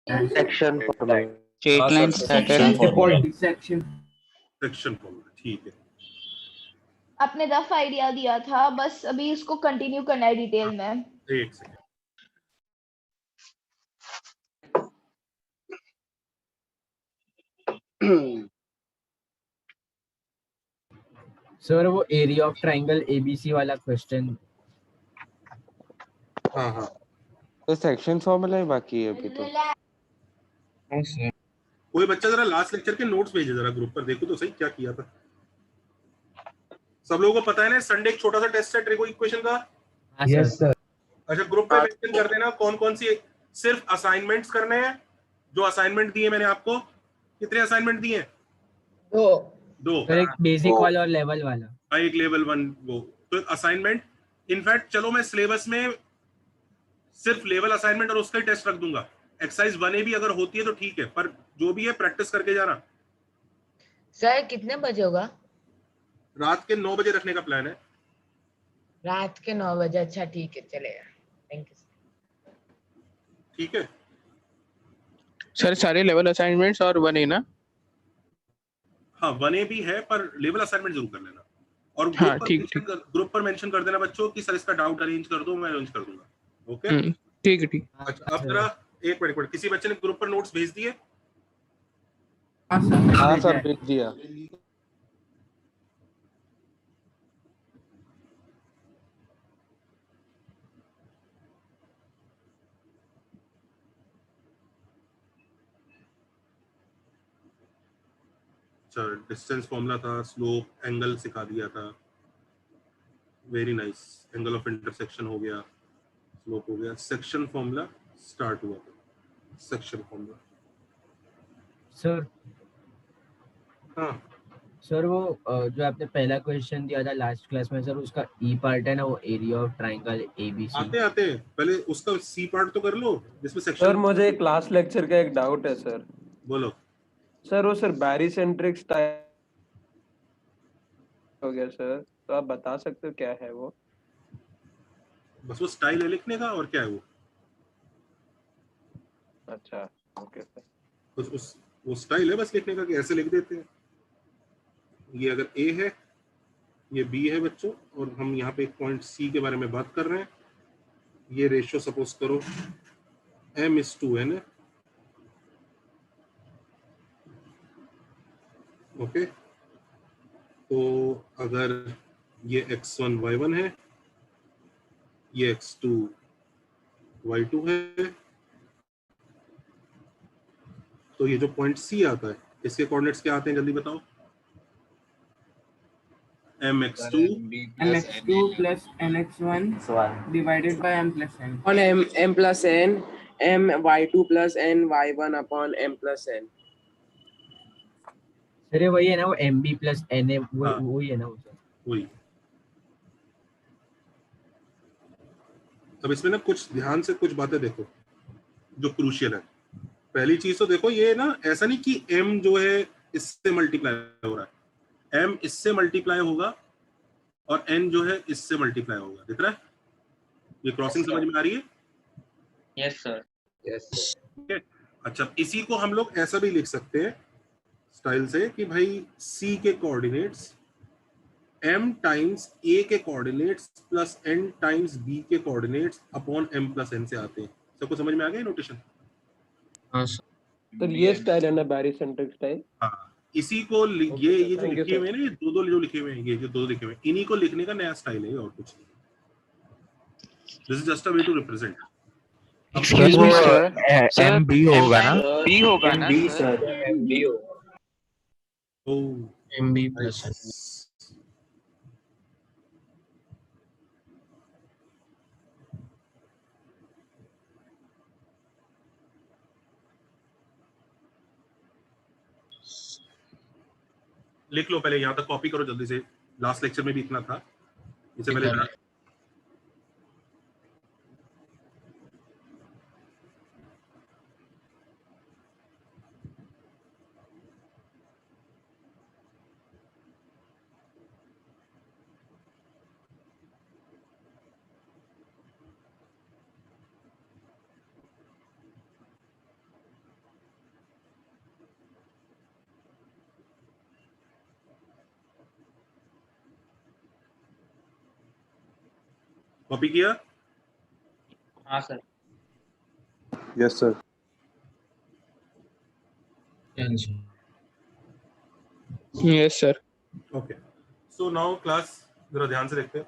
Section formula, straight line section formula, ठीक है। आपने रफ आइडिया दिया था, बस अभी इसको कंटिन्यू करना है डिटेल में। एक सेकंड। सर वो एरिया ऑफ ट्रायंगल एबीसी वाला क्वेश्चन। हाँ हाँ, तो सेक्शन फॉर्मूला ही बाकी है अभी तो। कोई बच्चा जरा लास्ट लेक्चर के नोट्स भेजे जरा ग्रुप पर, देखो तो सही क्या किया था। सब लोगों को पता है ना, संडे एक छोटा सा टेस्ट है ट्रिगो इक्वेशन का। Yes sir. अच्छा, ग्रुप पे मेंशन कर देना कौन कौन सी, सिर्फ असाइनमेंट्स करने हैं। जो असाइनमेंट दिए मैंने आपको, कितने असाइनमेंट दिए? दो। सर एक बेसिक वाला और लेवल वाला। एक लेवल 1 वो तो असाइनमेंट। इनफैक्ट चलो मैं सिलेबस में सिर्फ लेवल असाइनमेंट और उसका ही टेस्ट रख दूंगा। एक्सरसाइज 1A भी अगर होती है तो ठीक है, पर जो भी है प्रैक्टिस करके जाना। सर कितने बजे होगा? रात के 9 बजे रखने का प्लान है। रात के 9 बजे? अच्छा ठीक है, चलेगा। Thank you. ठीक है सर, सारे लेवल असाइनमेंट्स और 1A ना? हाँ, 1A भी है, पर लेवल असाइनमेंट जरूर कर लेना। और हाँ, ठीक ठीक। ग्रुप पर मेंशन कर देना बच्चों कि सर इसका डाउट अरेंज कर दो, मैं अरेंज कर दूंगा। ओके, ठीक है ठीक। अच्छा अब जरा एक मिनट, किसी बच्चे ने ग्रुप पर नोट्स भेज दिए? हाँ सर, भेज दिया। सर डिस्टेंस फॉर्मूला था, स्लोप एंगल सिखा दिया था। Very nice. Angle of intersection हो गया, स्लोप हो गया। सेक्शन फॉर्मूला स्टार्ट हुआ था। सेक्शन फॉर्मूला सर हाँ सर वो जो आपने पहला क्वेश्चन दिया था लास्ट क्लास में सर, उसका ई पार्ट है ना, वो एरिया ऑफ ट्रायंगल एबीसी। आते आते पहले उसका सी पार्ट तो कर लो, जिसमें सेक्शन। सर मुझे क्लास लेक्चर का एक डाउट है सर। बोलो। सर वो सर बैरीसेंट्रिक स्टाइल हो गया सर, तो आप बता सकते हो क्या है वो? बस वो स्टाइल है लिखने का, और क्या है वो? अच्छा ओके सर। बस वो स्टाइल है बस लिखने का, कि ऐसे लिख देते हैं। ये अगर ए है, ये बी है बच्चों, और हम यहाँ पे एक पॉइंट सी के बारे में बात कर रहे हैं। ये रेशियो सपोज करो m/2 है ना। ओके, तो अगर ये x1 y1 है, ये x2 y2 है, तो ये जो पॉइंट सी आता है, इसके कोऑर्डिनेट्स क्या आते हैं जल्दी बताओ? mx2 plus nx1 divided by m plus n on m plus n, m y2 plus n y1 upon m plus n। Sir वही है ना, वो mb प्लस na, वही है ना वो सर? वही। अब इसमें ना कुछ ध्यान से कुछ बातें देखो जो क्रूशियल है। पहली चीज तो देखो, ये ना ऐसा नहीं कि m जो है इससे मल्टीप्लाई हो रहा है, m इससे मल्टीप्लाई होगा और n जो है इससे मल्टीप्लाई होगा। दिख रहा है? ये क्रॉसिंग समझ में आ रही है? Yes sir. यस। अच्छा, इसी को हम लोग ऐसा भी लिख सकते हैं स्टाइल से कि भाई c के कोऑर्डिनेट्स m टाइम्स a के coordinates plus n times b के coordinates upon m plus n से आते हैं। सबको समझ में आ गया नोटेशन? हाँ सर। तो ये स्टाइल है ना बैरीसेंट्रिक स्टाइल? हाँ, इसी को ये जो thank you, लिखे हुए हैं ना, ये दो जो लिखे हुए हैं, ये जो दो लिखे हुए हैं, इन्हीं को लिखने का नया स्टाइल है और कुछ नहीं। This is just a way to represent. Excuse me sir, M B होगा ना? बी होगा ना बी सर? सर, बी होगा। ओह एमबी प्लस। लिख लो पहले, यहाँ तक कॉपी करो जल्दी से। लास्ट लेक्चर में भी इतना था, इससे पहले कॉपी किया? हाँ sir. Yes sir. Yes sir. Okay, so now class जरा ध्यान से देखते हैं।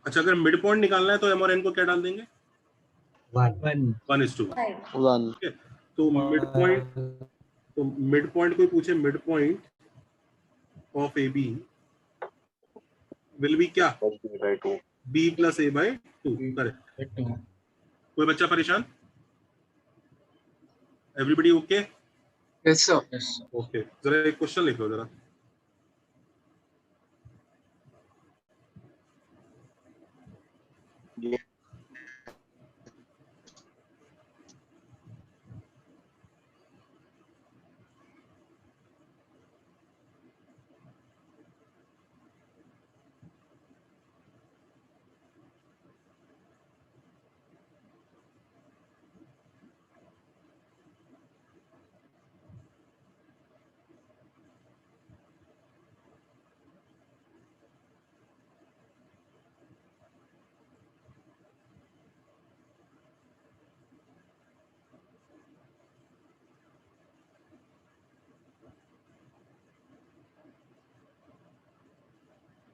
अच्छा, अगर मिड पॉइंट निकालना है तो एम और एन को क्या डाल देंगे? 1:1। वन। तो मिड पॉइंट कोई पूछे, mid point of A B will be क्या? b plus a by 2। Correct. कोई बच्चा परेशान? Everybody okay? Yes sir. Okay, जरा एक क्वेश्चन लिख लो जरा।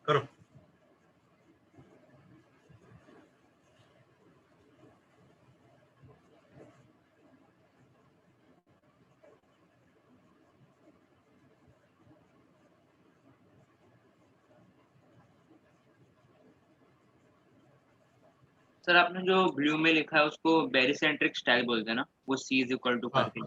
करो। सर आपने जो ब्लू में लिखा है उसको बैरिसेंट्रिक स्टाइल बोलते हैं ना, वो C इज इक्वल टू करके।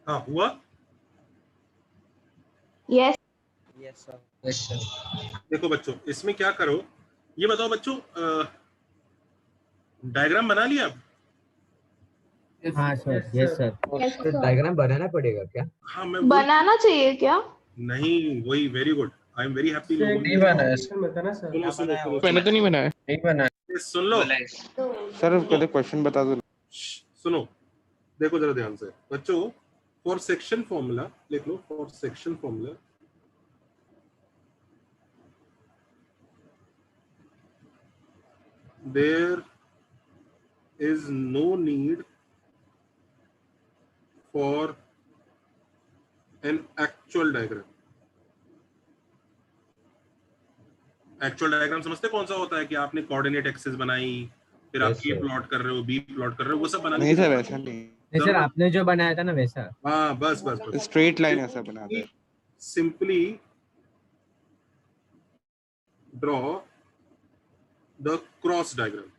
हाँ, हुआ? यस। देखो बच्चों, इसमें क्या करो, ये बताओ बच्चों, डायग्राम बना लिया आप? हाँ सर। Yes sir. तो डायग्राम बनाना पड़ेगा क्या? हाँ, मैं बनाना चाहिए क्या? नहीं, वही, very good, I am very happy. नहीं बनाया मैंने तो नहीं बनाया। सुन लो सर पहले क्वेश्चन बता दो। सुनो, देखो जरा ध्यान से बच्चों, फॉर सेक्शन फॉर्मूला लिख लो। For section formula there is no need for an actual diagram। Actual diagram समझते कौन सा होता है कि आपने कोऑर्डिनेट एक्सिस बनाई, फिर आप ए प्लॉट कर रहे हो, बी प्लॉट कर रहे हो, वो सब बनाने नहीं सर वैसा नहीं। नहीं सर, आपने जो बनाया था ना वैसा। हाँ, बस बस बस स्ट्रेट लाइन ऐसा बनाते हैं। Simply draw the cross diagram.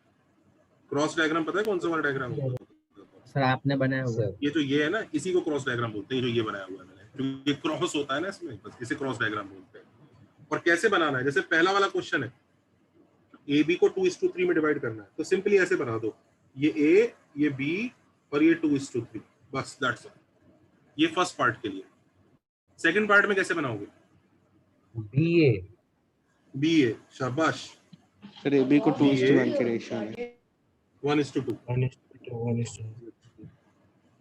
Cross diagram पता है कौन सा वाला डायग्राम है? सर आपने बनाया हुआ। ये जो ये है ना, इसी को क्रॉस डायग्राम बोलते हैं। जो ये बनाया हुआ है मैंने, क्योंकि क्रॉस होता है ना इसमें, बस इसे क्रॉस डायग्राम बोलते हैं। और कैसे बनाना है, जैसे पहला वाला क्वेश्चन है, ए बी को 2:3 में डिवाइड करना है, तो सिंपली ऐसे बना दो, ये ए, ये बी और ये 2:3, बस दैट्स ऑल। ये फर्स्ट पार्ट के लिए। सेकंड पार्ट में कैसे बनाओगे? बी ए बी ए, शाबाश। सर ए बी को 2:1 की ये रेशियो में 1:2। 1:2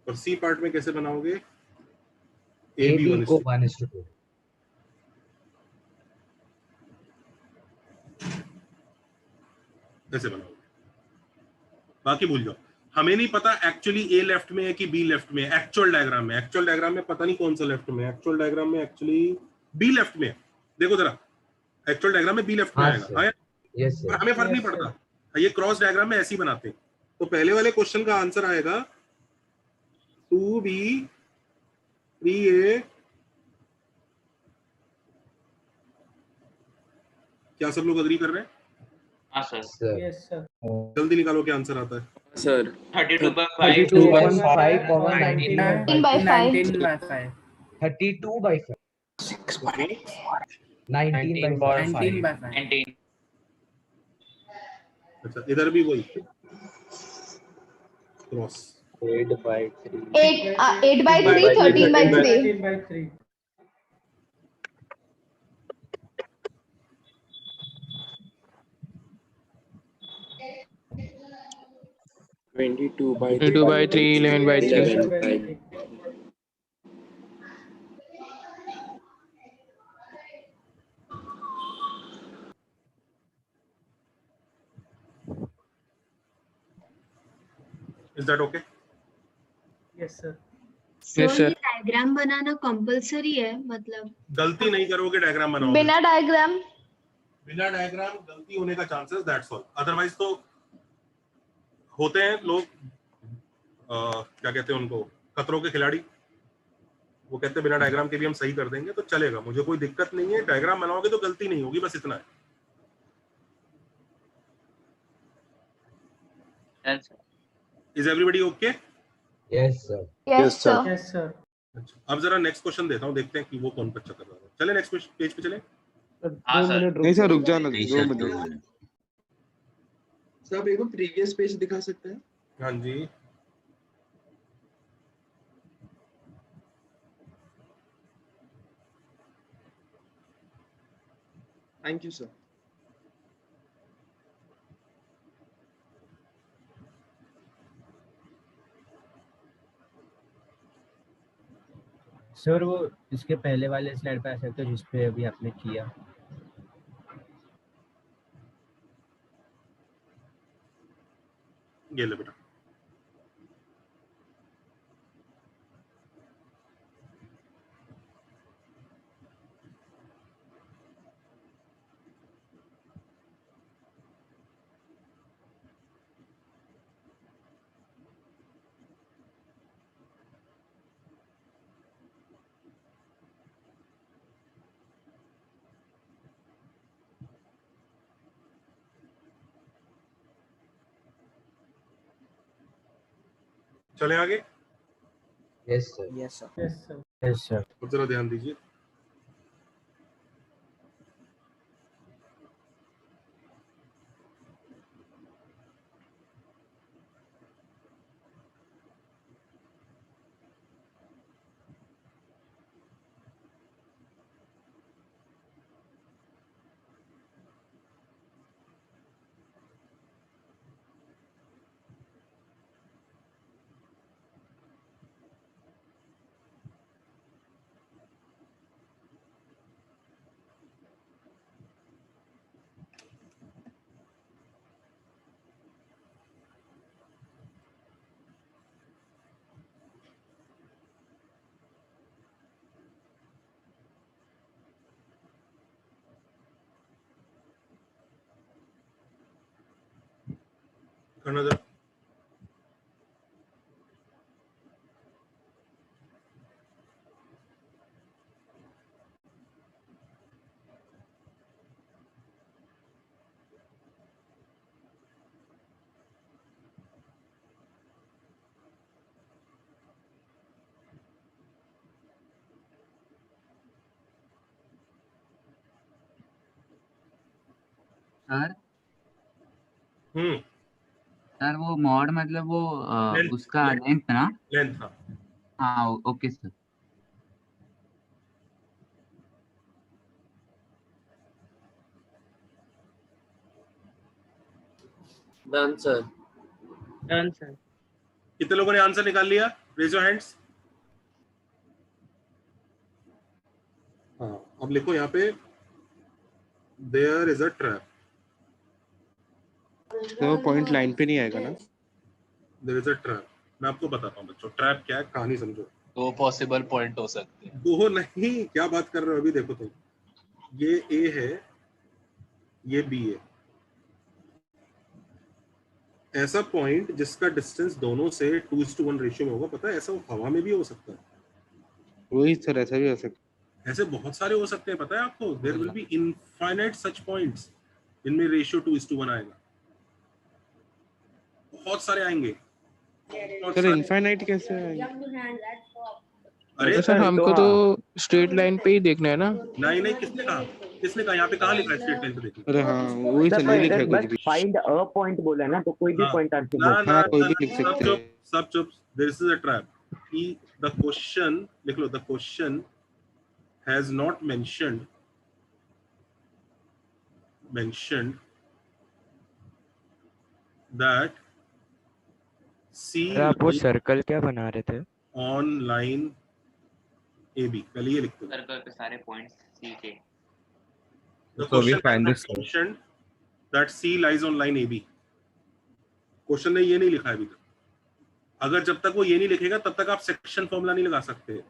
और सी पार्ट में कैसे बनाओगे? ए ए बी बी को 1:2। 1:2 कैसे बनाओगे? बाकी भूल जाओ, हमें नहीं पता एक्चुअली ए लेफ्ट में है कि बी लेफ्ट में है। एक्चुअल डायग्राम में, एक्चुअल डायग्राम में पता नहीं कौन सा लेफ्ट में है। एक्चुअल डायग्राम में एक्चुअली बी लेफ्ट में है। देखो जरा, एक्चुअल डायग्राम में बी लेफ्ट में हाँ आएगा। सर, हाँ, यस पर सर, हमें फर्क नहीं पड़ता, ये क्रॉस डायग्राम में ऐसे ही बनाते हैं। तो पहले वाले क्वेश्चन का आंसर आएगा 2B 3A। क्या सब लोग अग्री कर रहे हैं? हाँ सर। Sir Yes, sir. जल्दी निकालो क्या आंसर आता है। Sir 32/5 19 by 5 19 by 5. 32/5 19/5 19 by 5. 19 अच्छा, इधर भी वही cross. 8/3 8 by 3 13 by 3 13 by 3.22 by 22 by 3, 11 by 3. 11 by is that okay? Yes, sir. Yes, sir. Diagram banana compulsory है, मतलब गलती नहीं करोगे डायग्राम बनाओगे। बिना डायग्राम बिना डायग्राम गलती होने का चांसेस, दैट्स ऑल। अदरवाइज तो होते हैं लोग क्या कहते हैं उनको, खतरों के खिलाड़ी। वो कहते हैं बिना डायग्राम के भी हम सही कर देंगे, तो चलेगा, मुझे कोई दिक्कत नहीं है। डायग्राम बनाओगे तो गलती नहीं होगी, बस इतना है। Is everybody okay? Yes sir, yes sir Yes, sir. अच्छा, अब जरा नेक्स्ट क्वेश्चन देता हूँ, देखते हैं कि वो कौन बच्चा कर रहा है। चले नेक्स्ट पेज पे चले। हाँ, 2 सर। मिनट नहीं सर रुक रुक जाना, 2 मिनट। सर आप एक बार प्रीवियस पेज दिखा सकते हैं? हाँ जी, थैंक यू सर। सर वो इसके पहले वाले स्लाइड पे आ सकते हो जिसपे अभी आपने किया। ये ले बेटा। चले आगे। Yes sir, yes sir. Yes, sir. Yes sir. अब जरा ध्यान दीजिए। करना जरा। सर हम्म, सर वो मॉड मतलब वो Length, उसका length. लेंथ ना? लेंथ। हाँ, हाँ okay sir. Done sir. Done sir. कितने लोगों ने आंसर निकाल लिया? Raise your hands. हाँ, अब लिखो यहाँ पे देयर इज अ ट्रैप। तो पॉइंट लाइन पे नहीं आएगा ना? There is a trap. मैं आपको बताता हूँ बच्चों, ट्रैप क्या है, कहानी समझो। दो पॉसिबल पॉइंट हो सकते हैं। दो नहीं, क्या बात कर रहे हो अभी? देखो तुम, ये ए है, ये बी है। ऐसा पॉइंट जिसका डिस्टेंस दोनों से 2:1 रेशियो में होगा, पता है ऐसा हवा में भी हो सकता है। वही सर, ऐसा भी हो सकता ऐसे बहुत सारे हो सकते हैं, पता है आपको। There will be infinite such points जिनमें रेशियो 2:1 आएगा। बहुत सारे आएंगे। है। सर इनफाइनाइट कैसे आएगा? अरे सर हमको तो स्ट्रेट लाइन पे ही देखना है ना। नहीं नहीं, किसने कहा? किसने कहा? यहाँ पे कहाँ लिखा है स्ट्रेट लाइन पे देखना? अरे हाँ, वही सर नहीं लिखा है कुछ भी। फाइंड अ पॉइंट बोला है ना, तो कोई भी पॉइंट आंसर ना बोल। ना हाँ, कोई भी ना, लिख सकते हैं। सब चुप। This is a trap. कि द क्वेश्चन, लिख लो, the question has not mentioned that see आप वो सर्कल क्या बना रहे थे? On line A B. पहले ये लिखते हैं, सर्कल पे सारे पॉइंट्स सी के। The question has mentioned that C lies on line A B. Question ने ये नहीं लिखा है अभी तक। अगर जब तक वो ये नहीं लिखेगा तब तक आप सेक्शन फॉर्मूला नहीं लगा सकते।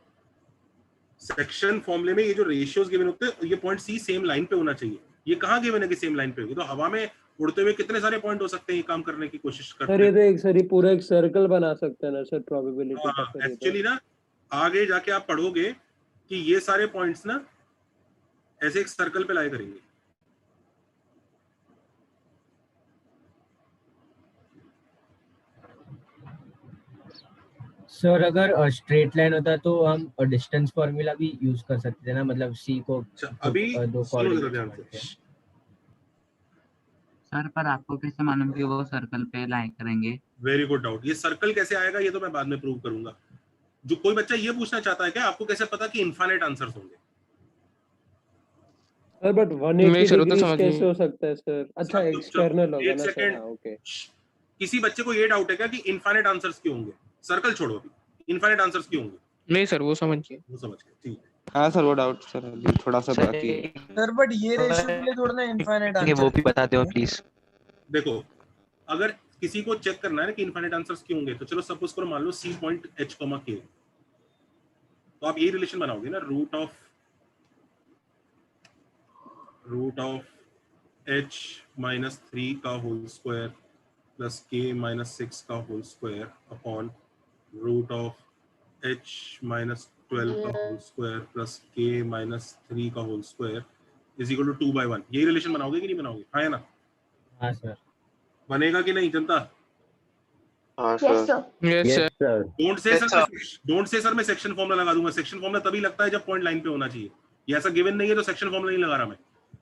सेक्शन फॉर्मूले में ये जो रेशियोज गिवन होते हैं, ये पॉइंट सी सेम लाइन पे होना चाहिए। ये कहाँ गिवन है कि सेम लाइन पे होगी? तो हवा में उड़ते हुए कितने सारे पॉइंट हो सकते हैं ये काम करने की कोशिश करते सर ये हैं। तो एक सर ये पूरा एक सर्कल बना सकते हैं ना सर, प्रोबेबिलिटी का सर। एक्चुअली ना आगे जाके आप पढ़ोगे कि ये सारे पॉइंट्स ना ऐसे एक सर्कल पे लाए करेंगे। सर अगर स्ट्रेट लाइन होता तो हम डिस्टेंस फॉर्मूला भी यूज कर सकते थे ना, मतलब सी को अभी दो सुनो जरा ध्यान से। सर पर आपको कैसे मालूम कि वो सर्कल पे लाइन करेंगे? Very good doubt. ये सर्कल कैसे आएगा ये तो मैं बाद में प्रूव करूंगा। जो कोई बच्चा ये पूछना चाहता है क्या आपको कैसे पता कि इनफाइनाइट आंसर्स होंगे? सर बट 180 डिग्री कैसे हो सकता है सर? अच्छा एक्सटर्नल होगा ना सर। हाँ, ओके। किसी बच्चे को ये डाउट है क्या कि इनफाइनाइट आंसर्स क्यों होंगे? सर्कल छोड़ो, अभी इनफाइनाइट आंसर्स क्यों होंगे? नहीं सर, वो समझ गए। वो समझ गए, ठीक है। हाँ सर, वो डाउट सर अभी थोड़ा सा बाकी है। सर बट ये रेशियो के लिए थोड़ा ना इनफाइनाइट आंसर। वो भी बता दो प्लीज। देखो, अगर किसी को चेक करना है ना कि इनफाइनाइट आंसर्स क्यों होंगे, तो चलो सपोज करो, मान लो सी पॉइंट एच कॉमा के, तो आप ये रिलेशन बनाओगे ना, रूट ऑफ एच माइनस 3 का whole square plus K minus 6 का whole square upon root of H minus 12 का whole square plus K minus 3 का whole square is equal to 2/1। यही रिलेशन बनाओगे कि नहीं बनाओगे? हाँ या ना? हाँ सर। बनेगा कि नहीं जनता? Yes sir. Don't say sir मैं सेक्शन फॉर्मूला लगा दूंगा। सेक्शन फॉर्मूला तभी लगता है जब पॉइंट लाइन पे होना चाहिए। ये ऐसा गिवन नहीं है तो सेक्शन फॉर्मूला नहीं लगा रहा मैं।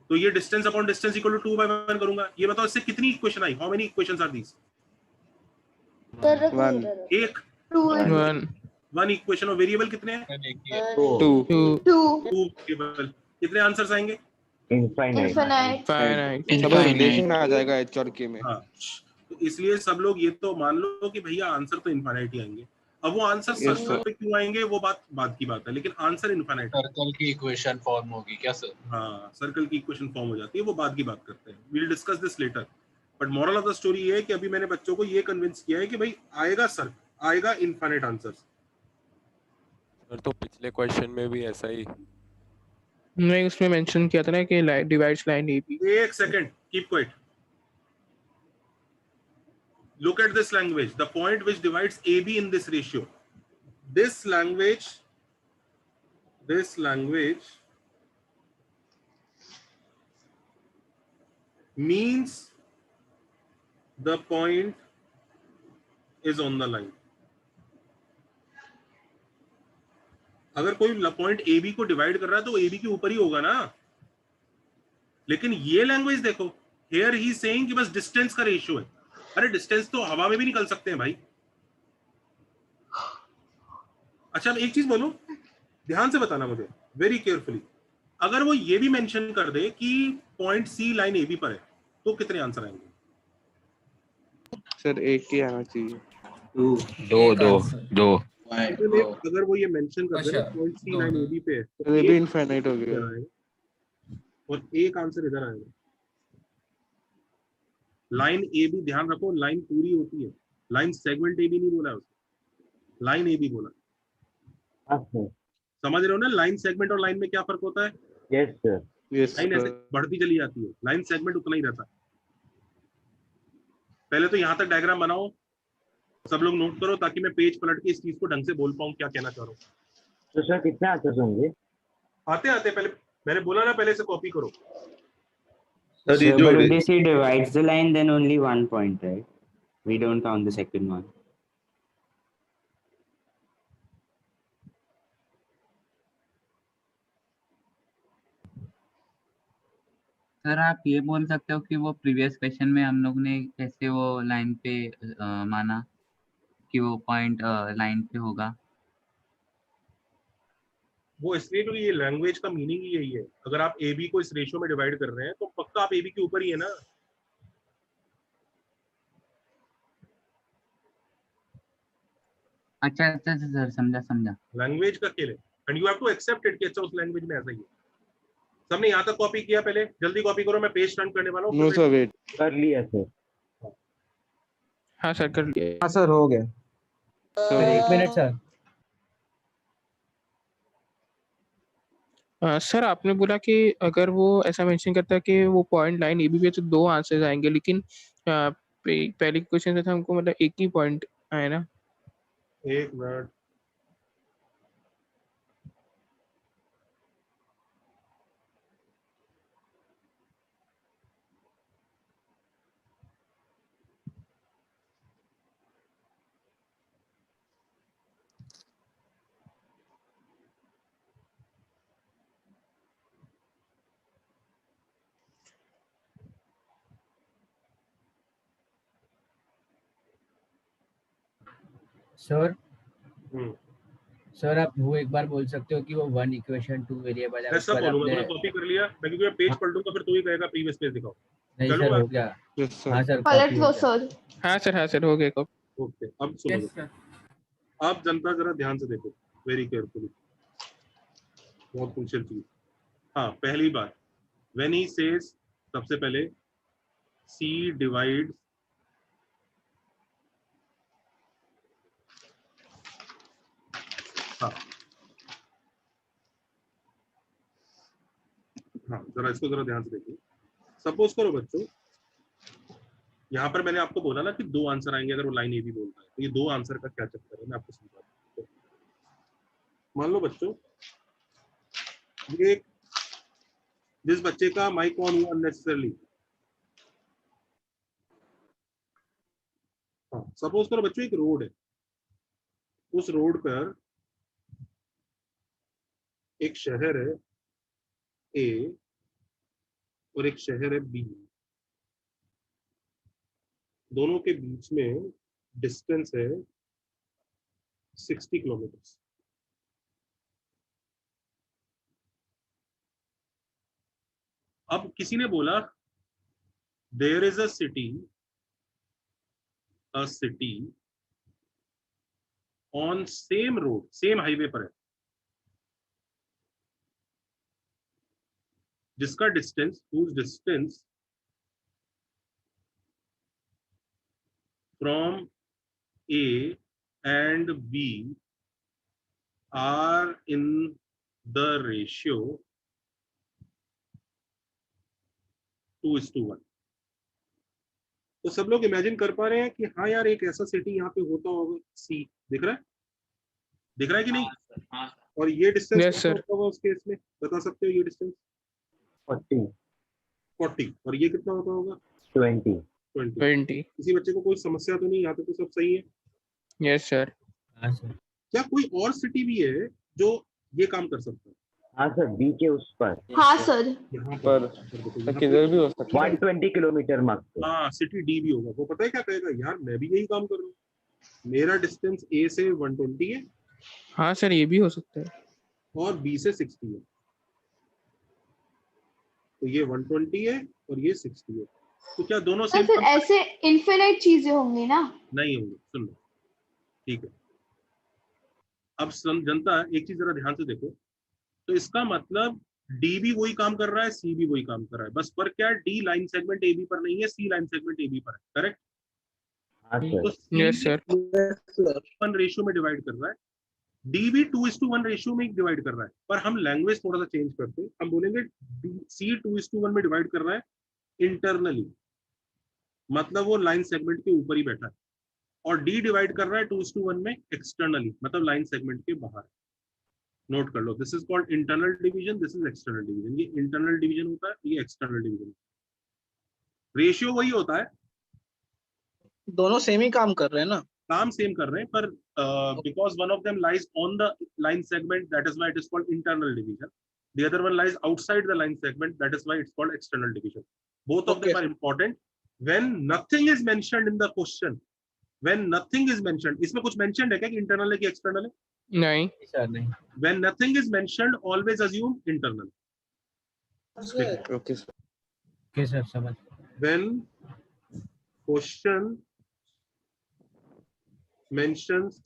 तो ये distance upon distance equal to 2/1 करूंगा। ये बताओ इससे कितनी इक्वेशन आई? How many equations are these? एक। One equation. और वेरिएबल कितने हैं? 2 वेरिएबल। कितने आंसर्स आएंगे? इनफाइनाइट। सब रिलेशन आ जाएगा एच और के में। हाँ, तो इसलिए सब लोग ये तो मान लो कि भैया आंसर तो इनफाइनाइट ही आएंगे। अब वो आंसर सर्कल पे क्यों आएंगे वो बात की बात है, लेकिन आंसर इनफाइनाइट। सर्कल की इक्वेशन फॉर्म होगी क्या सर? हाँ, सर्कल की इक्वेशन फॉर्म हो जाती है, वो बात की बात करते हैं। We will discuss this later. But moral of the story ये है कि अभी मैंने बच्चों को ये कन्विंस किया है कि भाई आएगा इनफाइनाइट आंसर्स। सर तो पिछले क्वेश्चन में भी ऐसा ही नहीं, उसमें मेंशन किया था ना कि डिवाइड्स लाइन ए बी। एक second, keep quiet. Look at this language, the point which divides AB in this ratio. This language means the point is on the line. अगर कोई पॉइंट AB को divide कर रहा है तो AB के ऊपर ही होगा ना। लेकिन ये लैंग्वेज देखो, here he is saying कि बस डिस्टेंस का रेशियो है। अरे डिस्टेंस तो हवा में भी निकल सकते हैं भाई। अच्छा, अब एक चीज बोलो, ध्यान से बताना मुझे वेरी केयरफुली। अगर वो ये भी मेंशन कर दे कि point C line A B पर है तो कितने आंसर आएंगे? सर एक ही आना चाहिए। दो अगर वो ये मेंशन कर दे ना पॉइंट C9 AB पे है, तो ये भी एक इनफाइनाइट हो गया। इधर आएगा और एक आंसर इधर आएगा। लाइन ए बी ध्यान रखो, लाइन पूरी होती है, लाइन सेगमेंट ए बी नहीं बोला है उसने, लाइन ए बी बोला। समझ रहे हो ना, लाइन सेगमेंट और लाइन में क्या फर्क होता है? Yes sir. लाइन ऐसे बढ़ती चली जाती है, लाइन सेगमेंट उतना ही रहता है। पहले तो यहाँ तक डायग्राम बनाओ, सब लोग नोट करो, ताकि मैं पेज पलट के इस चीज को ढंग से बोल पाऊँ क्या कहना चाह रहा हूँ। तो सर कितने आंसर्स होंगे? आते आते पहले मैंने बोला ना, पहले से कॉपी करो। So, but if he divides the line, then only 1 point, right? We don't count the second one. Sir आप ये बोल सकते हो कि वो प्रीवियस क्वेश्चन में हम लोग ने कैसे वो लाइन पे माना कि वो पॉइंट लाइन पे होगा? वो इसलिए क्योंकि ये लैंग्वेज का मीनिंग ही यही है। अगर आप ए बी को इस रेशियो में डिवाइड कर रहे हैं तो पक्का आप ए बी के ऊपर ही है ना। अच्छा सर, समझा। लैंग्वेज का खेल है and you have to accept it कि अच्छा उस लैंग्वेज में ऐसा ही है। सबने यहाँ तक कॉपी किया? पहले जल्दी कॉपी करो, मैं पेज टर्न करने वाला हूँ। No sir wait. कर लिया सर। हाँ सर कर लिया। हाँ सर हो गया। Sir 1 minute sir. सर आपने बोला कि अगर वो ऐसा मेंशन करता है कि वो पॉइंट लाइन ए बी पे तो 2 आंसर्स आएंगे, लेकिन पहले क्वेश्चन में था हमको मतलब एक ही पॉइंट आया ना। 1 मिनट। सर आप वो एक बार बोल सकते हो कि वो 1 इक्वेशन 2 वेरिएबल है? मैं सब बोलूंगा, मैंने कॉपी कर लिया। मैं क्योंकि मैं पेज पलटूंगा फिर तू ही कहेगा प्रीवियस पेज दिखाओ। नहीं सर हो गया। हाँ सर पलट लो सर। हाँ सर हो गया। ओके अब सुनो, आप जनता जरा ध्यान से देखो, वेरी केयरफुली, बहुत क्रूशियल चीज। हाँ पहली बात, व्हेन ही सेज, सबसे पहले C डिवाइड्स हाँ जरा इसको जरा ध्यान से देखिए। सपोज करो बच्चों, यहाँ पर मैंने आपको बोला ना कि 2 आंसर आएंगे अगर वो लाइन ए बी बोलता है, तो ये 2 आंसर का क्या चक्कर है मैं आपको समझाता हूँ। मान लो बच्चों, ये जिस बच्चे का माइक ऑन हुआ अननेसेसरली, हाँ सपोज करो बच्चों एक रोड है, उस रोड पर एक शहर है ए और एक शहर है बी, दोनों के बीच में डिस्टेंस है 60 किलोमीटर। अब किसी ने बोला there is a city on same road, same highway पर है, जिसका distance from A and B are in the ratio 2:1। तो सब लोग इमेजिन कर पा रहे हैं कि हाँ यार एक ऐसा सिटी यहाँ पे होता होगा, C दिख रहा है कि नहीं? हाँ। और ये डिस्टेंस Yes, sir. कितना होगा उस केस में, बता सकते हो? ये डिस्टेंस 40 और ये कितना होता होगा? 20। किसी बच्चे को कोई समस्या तो नहीं? यहाँ पे तो सब सही है? Yes sir. क्या कोई और सिटी भी है जो ये काम कर सकता है? हाँ सर, बी के उस पर। हाँ सर। यहाँ पर किधर भी हो सकता है। 120 किलोमीटर मार्क। हाँ सिटी डी भी होगा। वो पता है क्या कहेगा, यार मैं भी यही काम कर रहा हूँ, मेरा डिस्टेंस ए से 120 है। हाँ सर ये भी हो सकता है। और बी से 60 है, तो ये 120 है और ये 60 है। तो क्या दोनों तो सेम फिर ऐसे इनफिनिट चीजें होंगी ना? नहीं होंगी? सुन लो, ठीक है। अब जनता एक चीज जरा ध्यान से देखो, तो इसका मतलब डी भी वही काम कर रहा है, सी भी वही काम कर रहा है, बस फर्क क्या है, D line segment A B पर नहीं है, C line segment A B पर है, करेक्ट? तो यस सर 1 रेशियो में डिवाइड कर रहा है, डी भी 2:1 रेशियो में डिवाइड कर रहा है, पर हम लैंग्वेज थोड़ा सा चेंज करते हैं, हम बोलेंगे सी 2:1 में डिवाइड कर रहा है इंटरनली, मतलब वो लाइन सेगमेंट के ऊपर ही बैठा है, और डी डिवाइड कर रहा है 2:1 में एक्सटर्नली, मतलब लाइन सेगमेंट के बाहर। नोट कर लो, this is called internal division, this is external division. ये इंटरनल डिवीजन होता है, ये एक्सटर्नल डिवीजन। रेशियो वही होता है, दोनों सेम ही काम कर रहे हैं ना? काम सेम कर रहे हैं, पर because one of them lies on the line segment, that is why it is called internal division, the other one lies outside the line segment, that is why it's called external division. Both of them are important. When nothing is mentioned in the question, when nothing is mentioned, इसमें कुछ mentioned है क्या कि internal है कि external है? नहीं sir नहीं। When nothing is mentioned, always assume internal. Okay sir. Okay sir, समझ। When question mentions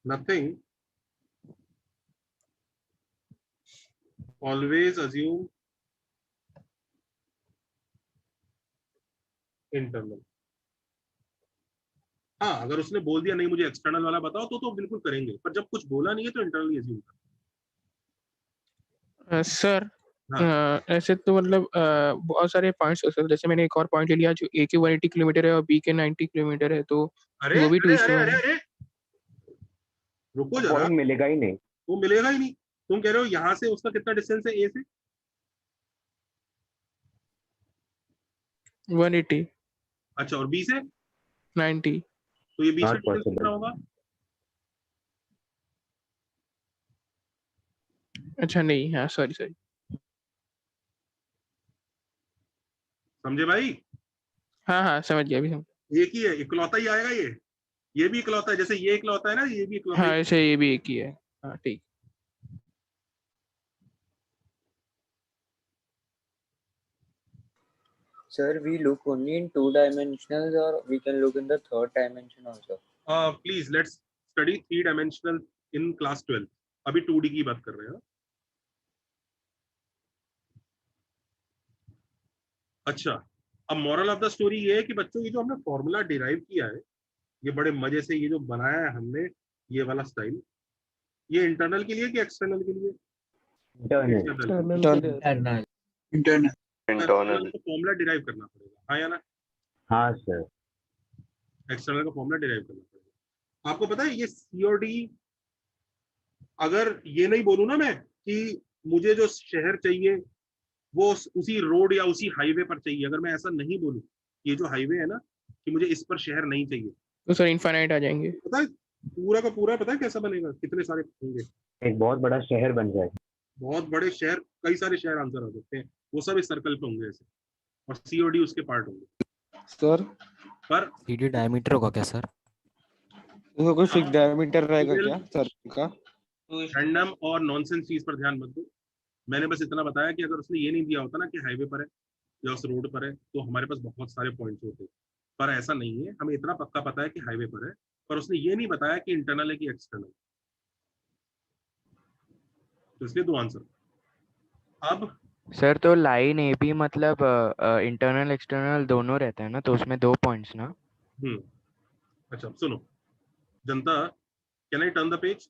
nothing, always assume internal. हाँ, अगर उसने बोल दिया नहीं मुझे एक्सटर्नल वाला बताओ तो बिल्कुल करेंगे, पर जब कुछ बोला नहीं है तो इंटरनली अज्यूम कर। सर ऐसे तो मतलब बहुत सारे पॉइंट्स हो सकते हैं, जैसे मैंने एक और पॉइंट ले लिया जो ए के 180 किलोमीटर है और बी के 90 किलोमीटर है, तो वो भी 2:1। रुको जरा, मिलेगा ही नहीं, वो मिलेगा ही नहीं। तुम कह रहे हो यहाँ से उसका कितना डिस्टेंस है ए से? 180। अच्छा, और बी से 90। तो ये बीच में डिस्टेंस कितना होगा? अच्छा नहीं, हाँ सॉरी समझे भाई? हाँ समझ गया, अभी समझ। एक ही है, इकलौता ही आएगा ये भी इकलौता है, जैसे ये इकलौता है ना, ये भी इकलौता हाँ ऐसे ये भी एक ही है। हाँ ठीक। Sir, we look only in 2 dimensionals or we can look in the 3rd dimension also? Please, let's study 3 dimensional in class 12. अभी 2D की बात कर रहे हैं। अच्छा, अब मॉरल ऑफ द स्टोरी ये है कि बच्चों, ये जो हमने फॉर्मूला डिराइव किया है, ये बड़े मजे से ये जो बनाया है हमने, ये वाला स्टाइल, ये इंटरनल के लिए कि एक्सटर्नल के लिए? इंटरनल तो फॉर्मूला डिराइव करना पड़ेगा, हाँ या ना? हाँ सर। एक्सटर्नल का फॉर्मूला डिराइव करना पड़ेगा। आपको पता है ये सी और डी, अगर ये नहीं बोलूं ना मैं कि मुझे जो शहर चाहिए वो उसी रोड या उसी हाईवे पर चाहिए, अगर मैं ऐसा नहीं बोलूं, ये जो हाईवे है ना, कि मुझे इस पर शहर नहीं चाहिए, तो सर इनफाइनाइट आ जाएंगे। पता है पूरा का पूरा, पता है कैसा बनेगा, कितने सारे होंगे, एक बहुत बड़ा शहर बन जाएगा, बहुत बड़े शहर, कई सारे शहर आंसर आ सकते हैं, वो सब इस सर्कल पे होंगे ऐसे, और सी और डी उसके पार्ट होंगे। सर पर सीडी डायमीटर होगा क्या सर? इसका कोई फिक्स डायमीटर रहेगा क्या सर्कल का? रैंडम और नॉनसेंस चीज पर ध्यान मत दो। मैंने बस इतना बताया कि अगर उसने ये नहीं दिया होता ना कि हाईवे पर है या उस रोड पर है, तो हमारे पास बहुत सारे पॉइंट्स होते, पर ऐसा नहीं है। हमें इतना पक्का पता है कि हाईवे पर है, पर उसने ये नहीं बताया कि इंटरनल है कि एक्सटर्नल, तो इसलिए 2 आंसर। अब सर तो लाइन ए बी मतलब इंटरनल एक्सटर्नल दोनों रहता है ना, तो उसमें 2 पॉइंट्स ना? अच्छा सुनो जनता, can I turn the page?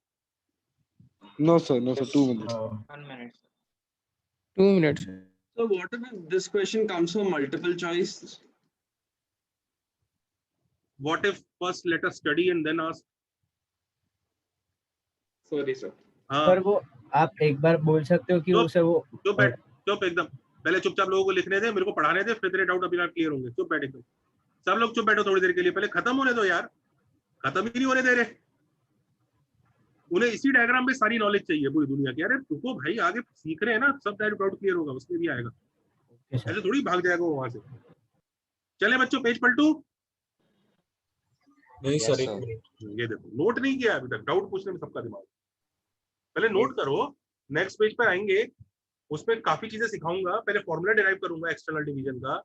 No sir, 2 minutes. 1 minute. 2 minutes. So what if this question comes from multiple choice? What if first let us study and then ask? Sorry sir. पर वो आप एक बार बोल सकते हो कि उसे वो चुप एकदम, पहले चुपचाप लोगों को लिखने दे, मेरे को पढ़ाने दे, फिर तेरे डाउट अभी क्लियर होंगे। चुप बैठ एकदम, सब लोग चुप बैठो थोड़ी देर के लिए, पहले खत्म होने दो यार, खत्म ही नहीं होने दे रहे। उन्हें इसी डायग्राम में सारी नॉलेज चाहिए पूरी दुनिया की। अरे रुको भाई, आगे सीख रहे हैं ना, सब डाउट क्लियर होगा, उसमें भी आएगा, ऐसे थोड़ी भाग जाएगा वो वहां से। चले बच्चों, पेज पलटू। नहीं सर, ये देखो नोट नहीं किया अभी तक, डाउट पूछने में सबका दिमाग, पहले नोट करो, नेक्स्ट पेज पर आएंगे उसमें काफी चीजें सिखाऊंगा। पहले फॉर्मूला डिराइव करूंगा एक्सटर्नल डिवीजन का,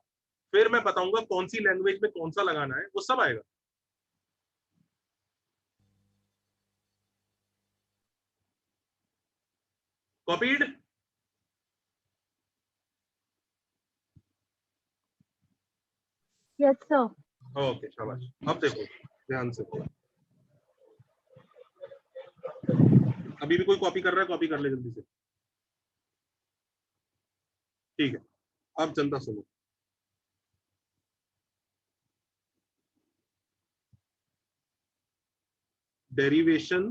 फिर मैं बताऊंगा कौन सी लैंग्वेज में कौन सा लगाना है, वो सब आएगा। कॉपीड? Yes sir. ओके शाबाश। अब देखो ध्यान से, अभी भी कोई कॉपी कर रहा है? कॉपी कर ले जल्दी से। ठीक है, अब जनता सुनो। Derivation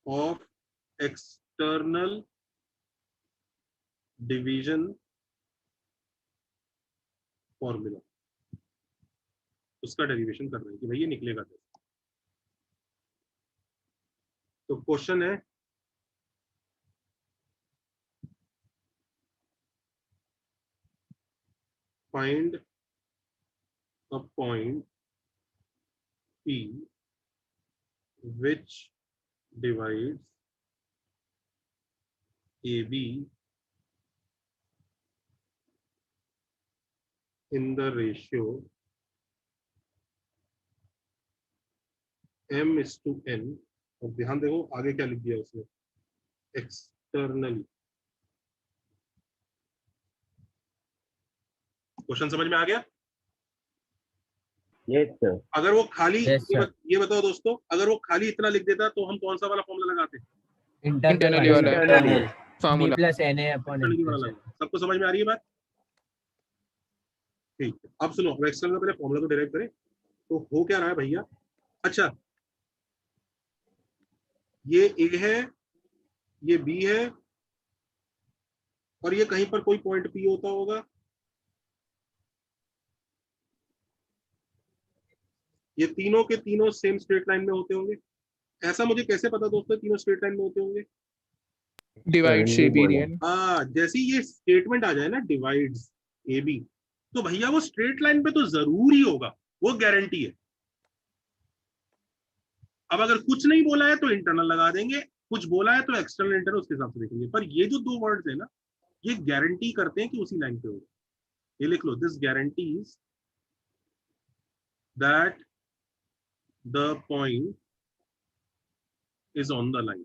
of external division formula, उसका डेरिवेशन कर रहे हैं कि भाई ये निकलेगा कैसे। तो क्वेश्चन है find a point P which divides AB in the ratio m:n। और ध्यान देखो आगे क्या लिख दिया उसने, एक्सटर्नली। क्वेश्चन समझ में आ गया? Yes sir. अगर वो खाली Yes, sir. ये बताओ दोस्तों, अगर वो खाली इतना लिख देता तो हम कौन सा वाला फॉर्मूला लगाते? इंटरनली वाला फॉर्मूला। Internally वाला लगाते। सबको समझ में आ रही है बात? ठीक है, अब सुनो, अब एक्सटर्नल पहले फॉर्मूला तो डिराइव करें। तो हो क्या रहा है भैया? अच्छा, ये ए है, ये बी है, और ये कहीं पर कोई पॉइंट पी होता होगा। ये तीनों के तीनों सेम स्ट्रेट लाइन में होते होंगे। ऐसा मुझे कैसे पता दोस्तों तीनों स्ट्रेट लाइन में होते होंगे? Divides AB region. हाँ, जैसे ये स्टेटमेंट आ जाए ना डिवाइड्स AB, तो भैया वो स्ट्रेट लाइन पे तो जरूर ही होगा, वो गारंटी है। अब अगर कुछ नहीं बोला है तो इंटरनल लगा देंगे, कुछ बोला है तो एक्सटर्नल इंटरनल उसके हिसाब से देखेंगे। पर ये जो दो वर्ड्स है ना, ये गारंटी करते हैं कि उसी लाइन पे होगा। ये लिख लो, this guarantees that the point is on the line.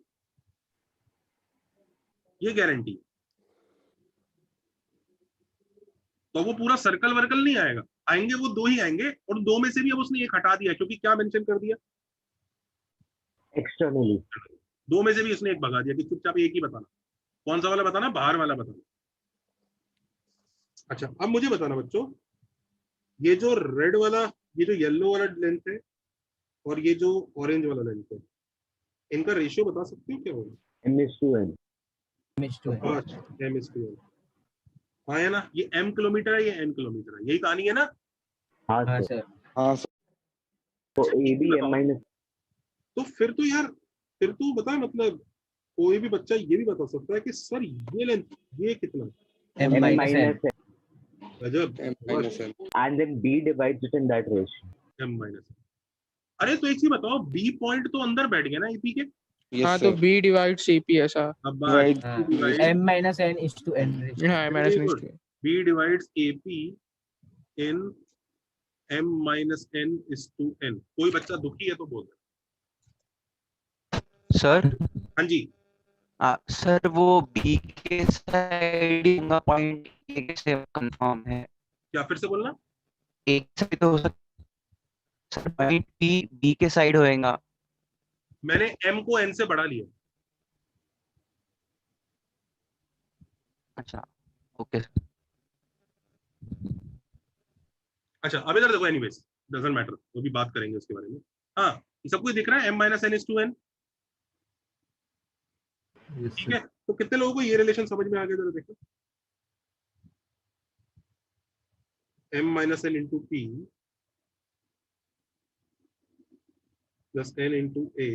ये गारंटी। तो वो पूरा सर्कल वर्कल नहीं आएगा, आएंगे वो दो ही आएंगे, और दो में से भी अब उसने एक हटा दिया, क्योंकि क्या मेंशन कर दिया? एक्सटर्नली। दो में से भी उसने एक भगा दिया कि चुपचाप एक ही बताना। कौन सा वाला बताना? बाहर वाला बताना। अच्छा, अब मुझे बताना बच्चों, ये जो रेड वाला, ये जो येलो वाला लेंथ है, और ये जो ऑरेंज वाला लेंथ है, इनका रेशियो बता सकते हो क्या होगा? m:n। m:n। हाँ है ना, ये m किलोमीटर है, ये n किलोमीटर है, यही कहानी है ना? हाँ सर। हाँ सर। तो AB m-। तो फिर तो यार, फिर तो बता, मतलब कोई भी बच्चा ये भी बता सकता है कि सर ये लेंथ, ये कितना? m-n। गजब। And then B divides it in that ratio. m-n। अरे तो एक चीज बताओ, B पॉइंट तो अंदर बैठ गया ना AP के? हाँ, तो B डिवाइड्स AP ऐसा। अब m-n:n। हाँ, m-n:n। B divides AP in m-n:n। कोई बच्चा दुखी है तो बोल। सर। हाँ जी। सर वो B के साइड का पॉइंट A से कंफर्म है क्या? फिर से बोलना। एक साइड तो हो सकता सर, पॉइंट B के साइड होएगा। मैंने M को N से बढ़ा लिया। अच्छा, ओके। अच्छा, अब इधर देखो, एनीवेज डजंट मैटर, वो भी बात करेंगे उसके बारे में। हाँ, ये सब कुछ दिख रहा है, m-n:n। ठीक है, तो कितने लोगों को ये रिलेशन समझ में आ गया? जरा देखो, m-n into P plus n into A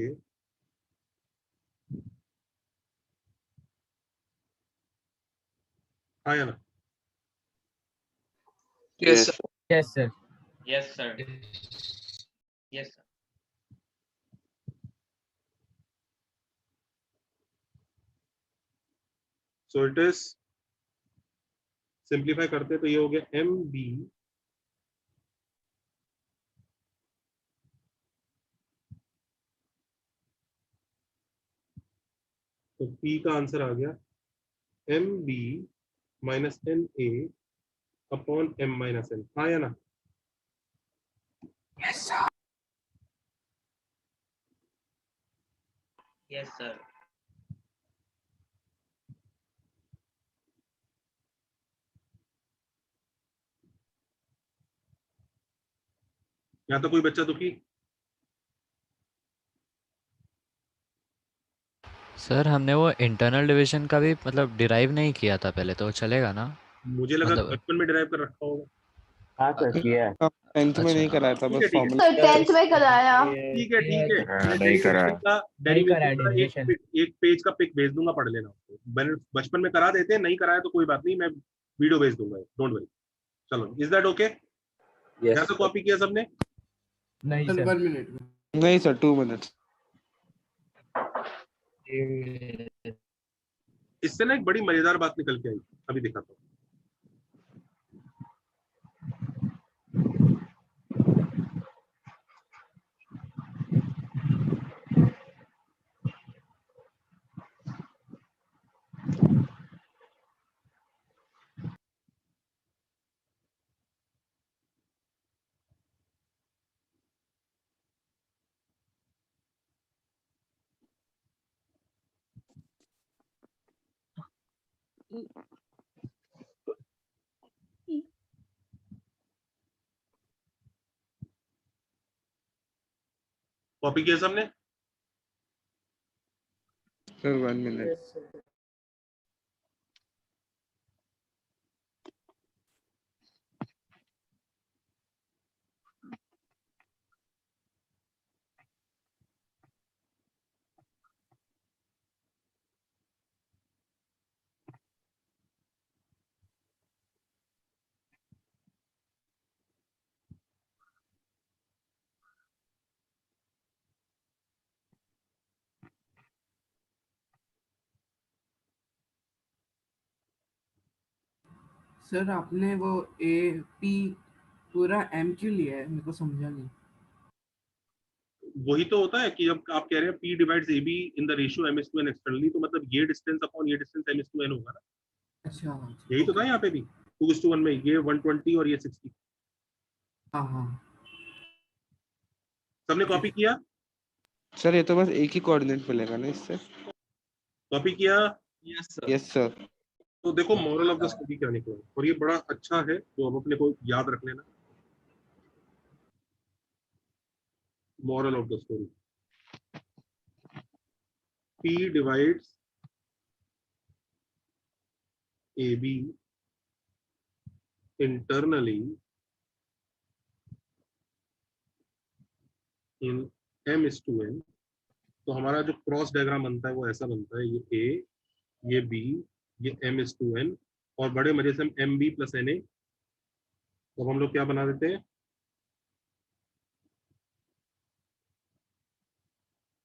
आया ना? Yes, sir. Yes, sir. Yes, sir. Yes, sir. So it is, simplify करते तो ये हो गया एम बी तो पी का आंसर आ गया M B minus N A upon M minus N, हाँ या ना? Yes sir. Yes sir. यहाँ तो कोई बच्चा दुखी? सर हमने वो इंटरनल डिवीजन का भी मतलब डिराइव नहीं किया था पहले, तो चलेगा ना? मुझे लगा मतलब बचपन में डिराइव कर रखा होगा। हाँ सर किया है। 10th में नहीं कराया था, ठीक है, बस ठीक है। फॉर्मूला। तो 10th में कराया। ठीक है, ठीक है। मैं नहीं करा। डेरिवेशन का एक पेज का पिक भेज दूंगा, पढ़ लेना उसको। मैंने बचपन में करा देते, नहीं कराया तो कोई बात नहीं, मैं वीडियो भेज दूंगा, डोंट वरी। चलो, इज दैट ओके? या तो कॉपी किया सबने? नहीं सर। 1 मिनट में। नहीं सर, 2 मिनट्स। इससे ना एक बड़ी मजेदार बात निकल के आई, अभी दिखाता हूँ। कॉपी किया सबने? Sir 1 minute. सर आपने वो ए पी पूरा एम क्यों लिया है, मेरे को समझा नहीं। वही तो होता है कि जब आप कह रहे हैं P divides AB in the ratio m/n externally, तो मतलब ये डिस्टेंस अपॉन ये डिस्टेंस m/n होगा ना। अच्छा, यही तो था यहाँ पे भी 2:1 में, ये 120 और ये 60। हाँ हाँ। सबने कॉपी किया? सर ये तो बस एक ही कोऑर्डिनेट मिलेगा ना इससे। कॉपी किया? Yes sir. तो देखो मॉरल ऑफ द स्टोरी क्या निकला, और ये बड़ा अच्छा है जो अब अपने को याद रख लेना। Moral of the story, P divides AB internally in m/n। तो हमारा जो क्रॉस डायग्राम बनता है वो ऐसा बनता है, ये A, ये B, ये m/n, और बड़े मजे से हम MB + NA, तो हम लोग क्या बना देते हैं,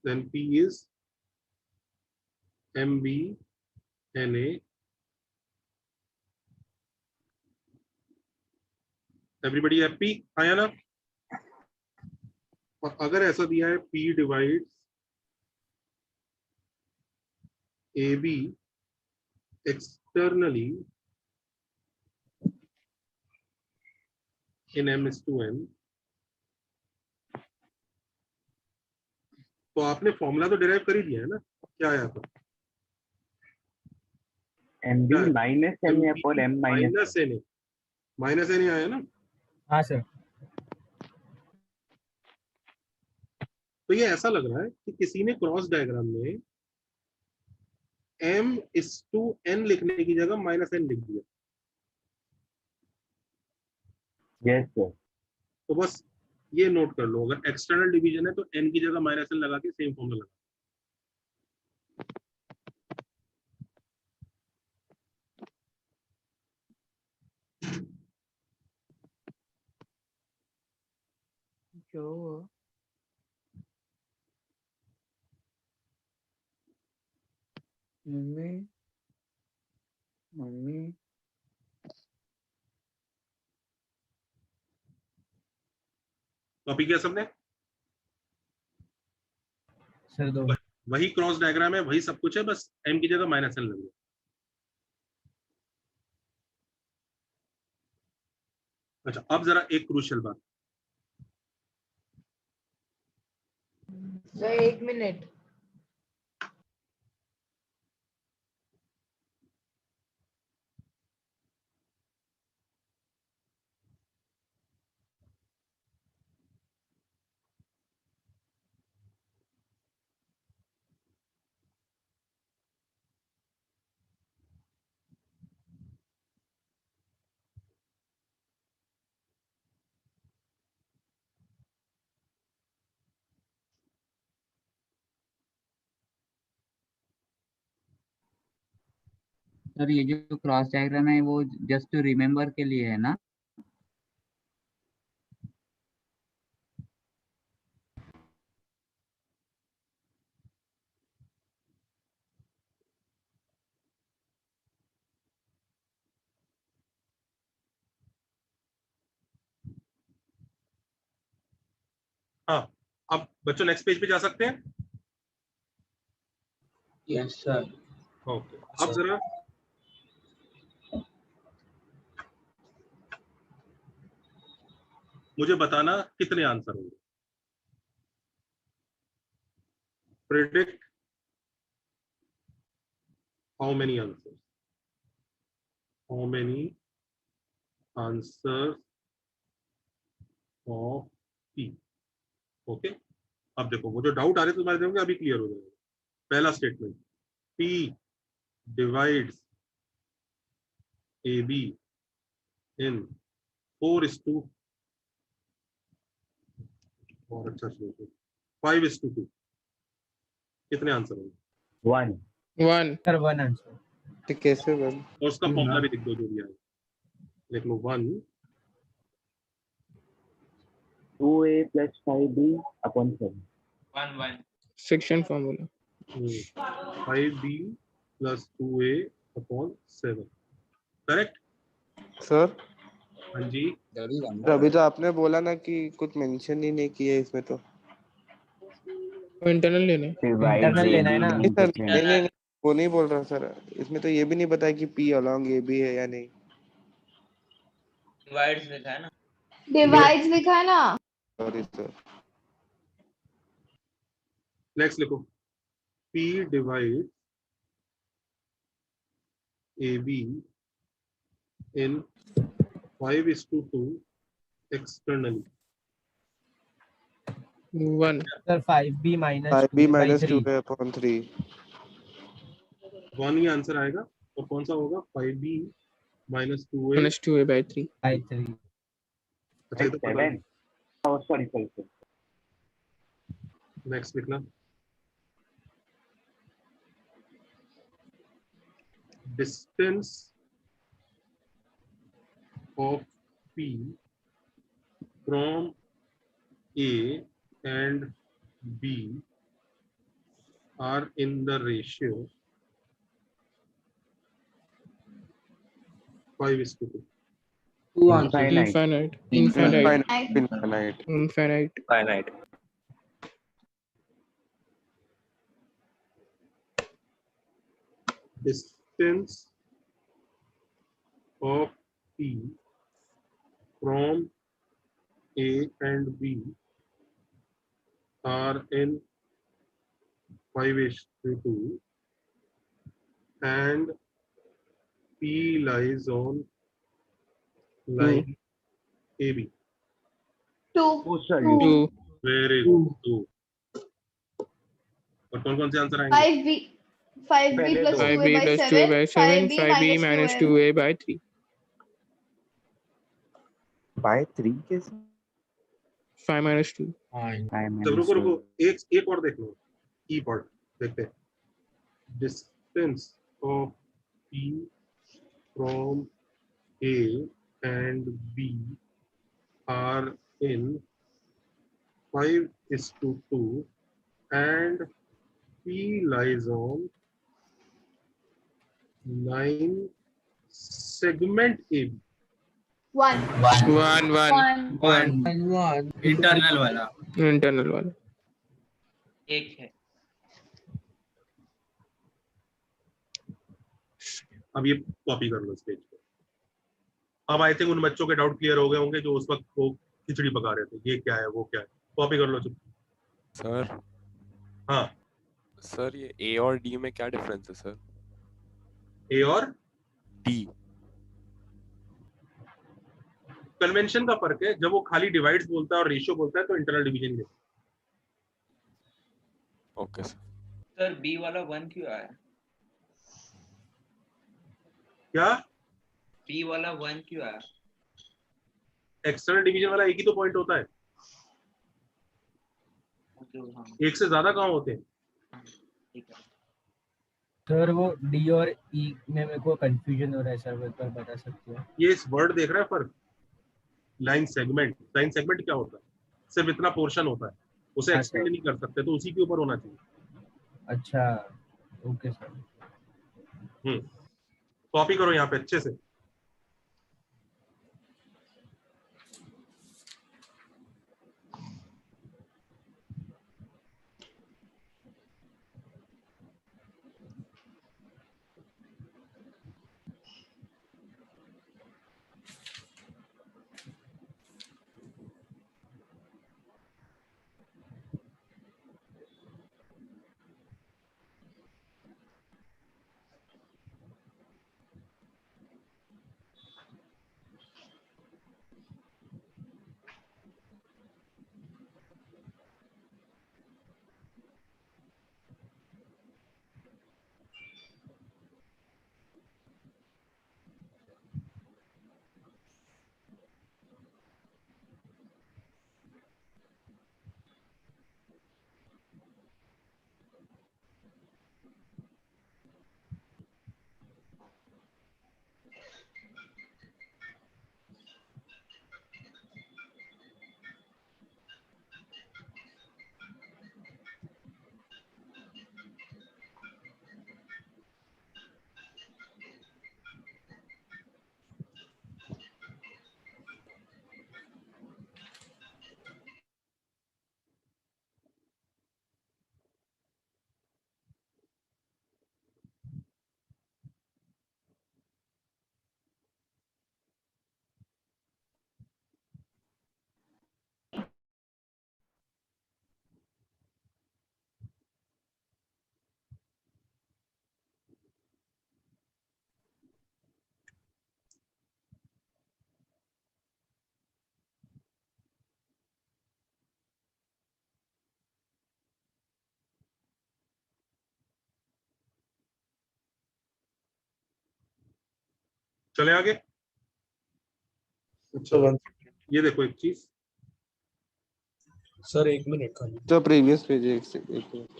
then P is MB NA everybody happy, आया ना? और अगर ऐसा दिया है P डिवाइड्स AB एक्सटर्नली इन m/n, तो आपने फॉर्मूला तो डिराइव कर ही दिया है ना? क्या आया था? MB minus N upon M minus -NA, -NA आया ना? हाँ सर। तो ये ऐसा लग रहा है कि किसी ने क्रॉस डायग्राम में m/n लिखने की जगह -n लिख दिया। Yes sir. तो बस ये नोट कर लो, अगर एक्सटर्नल डिवीजन है तो n की जगह -n लगा के सेम फॉर्मूला लगा। जो में मम्मी कॉपी किया सबने? सर दो वही क्रॉस डायग्राम है, वही सब कुछ है, बस m की जगह माइनस n लग गया। अच्छा, अब जरा एक क्रूशियल बात, सर 1 मिनट। सर ये जो क्रॉस डायग्राम है वो जस्ट रिमेम्बर के लिए है ना? हाँ अब बच्चों नेक्स्ट पेज पे जा सकते हैं। Yes sir. ओके, अब जरा मुझे बताना कितने आंसर होंगे। Predict how many answers, how many answers of P. Okay, अब देखो वो जो डाउट आ रहे थे तुम्हारे दिमाग में अभी क्लियर हो जाएगा। पहला स्टेटमेंट, P डिवाइड्स AB इन 4:2 और अच्छा 5:2। कितने आंसर होंगे? 1 सर 1 आंसर। तो कैसे बन? और उसका फॉर्मूला भी लिख दो जो भी आए, लिख लो 1 2a plus 5b upon 7. 1 section formula 5b plus 2a upon 7। Correct sir हाँ जी। अभी तो आपने बोला ना कि कुछ मेंशन ही नहीं किया इसमें, तो इंटरनल लेना है। इंटरनल लेना है ना। नहीं सर, नहीं वो नहीं बोल रहा सर, इसमें तो ये भी नहीं बताया कि P अलोंग AB है या नहीं। डिवाइड्स लिखा है ना, डिवाइड्स लिखा है ना। Sorry sir. नेक्स्ट लिखो, P divide AB in 5:2 externally। 1 sir 5b minus 5b 2a by minus 3। 2a upon 3। 1 he answer आएगा और कौन सा होगा? 5b minus 2a minus 2a by 3 by 3। अच्छा ये तो पता है। सॉरी नेक्स्ट लिखना, distance of P from A and B are in the ratio 5:2। infinite Distance of P from A and B are in 5:2 and P lies on line AB। 2 very good 2। और कौन कौन से answer आएंगे? 5b plus 2a by 7 5b minus 2a by 3 by 3 कैसे? 5 minus 2 जब रुको एक और देख लो, ई पार्ट देखते हैं। Distance of P from A and B are in 5:2 and P lies on line segment A B, 1 internal वाला एक है। अब ये कॉपी कर लो इस पेज पे। अब आई थिंक उन बच्चों के डाउट क्लियर हो गए होंगे जो उस वक्त वो खिचड़ी पका रहे थे, ये क्या है वो क्या है। कॉपी कर लो चुप। सर हाँ सर, ये ए और डी में क्या डिफरेंस है सर? ए और डी कन्वेंशन का फर्क है। जब वो खाली डिवाइड्स बोलता है और रेशियो बोलता है तो इंटरनल डिवीजन ही। Okay sir. सर बी वाला 1 क्यों आया? क्या बी वाला 1 क्यों आया? एक्सटर्नल डिवीजन वाला एक ही तो पॉइंट होता है, एक से ज्यादा कहाँ होते हैं? सर वो डी और ई में मेरे को कंफ्यूजन हो रहा है सर, एक बार बता सकते हो? ये इस वर्ड देख रहा है फर्क, लाइन सेगमेंट। लाइन सेगमेंट क्या होता है? सिर्फ इतना पोर्शन होता है, उसे एक्सटेंड नहीं कर सकते, तो उसी के ऊपर होना चाहिए। अच्छा ओके सर। कॉपी करो यहाँ पे अच्छे से। चले आगे। अच्छा ये देखो एक चीज सर, एक मिनट खाली। तो प्रीवियस पेज एक से एक मिनट।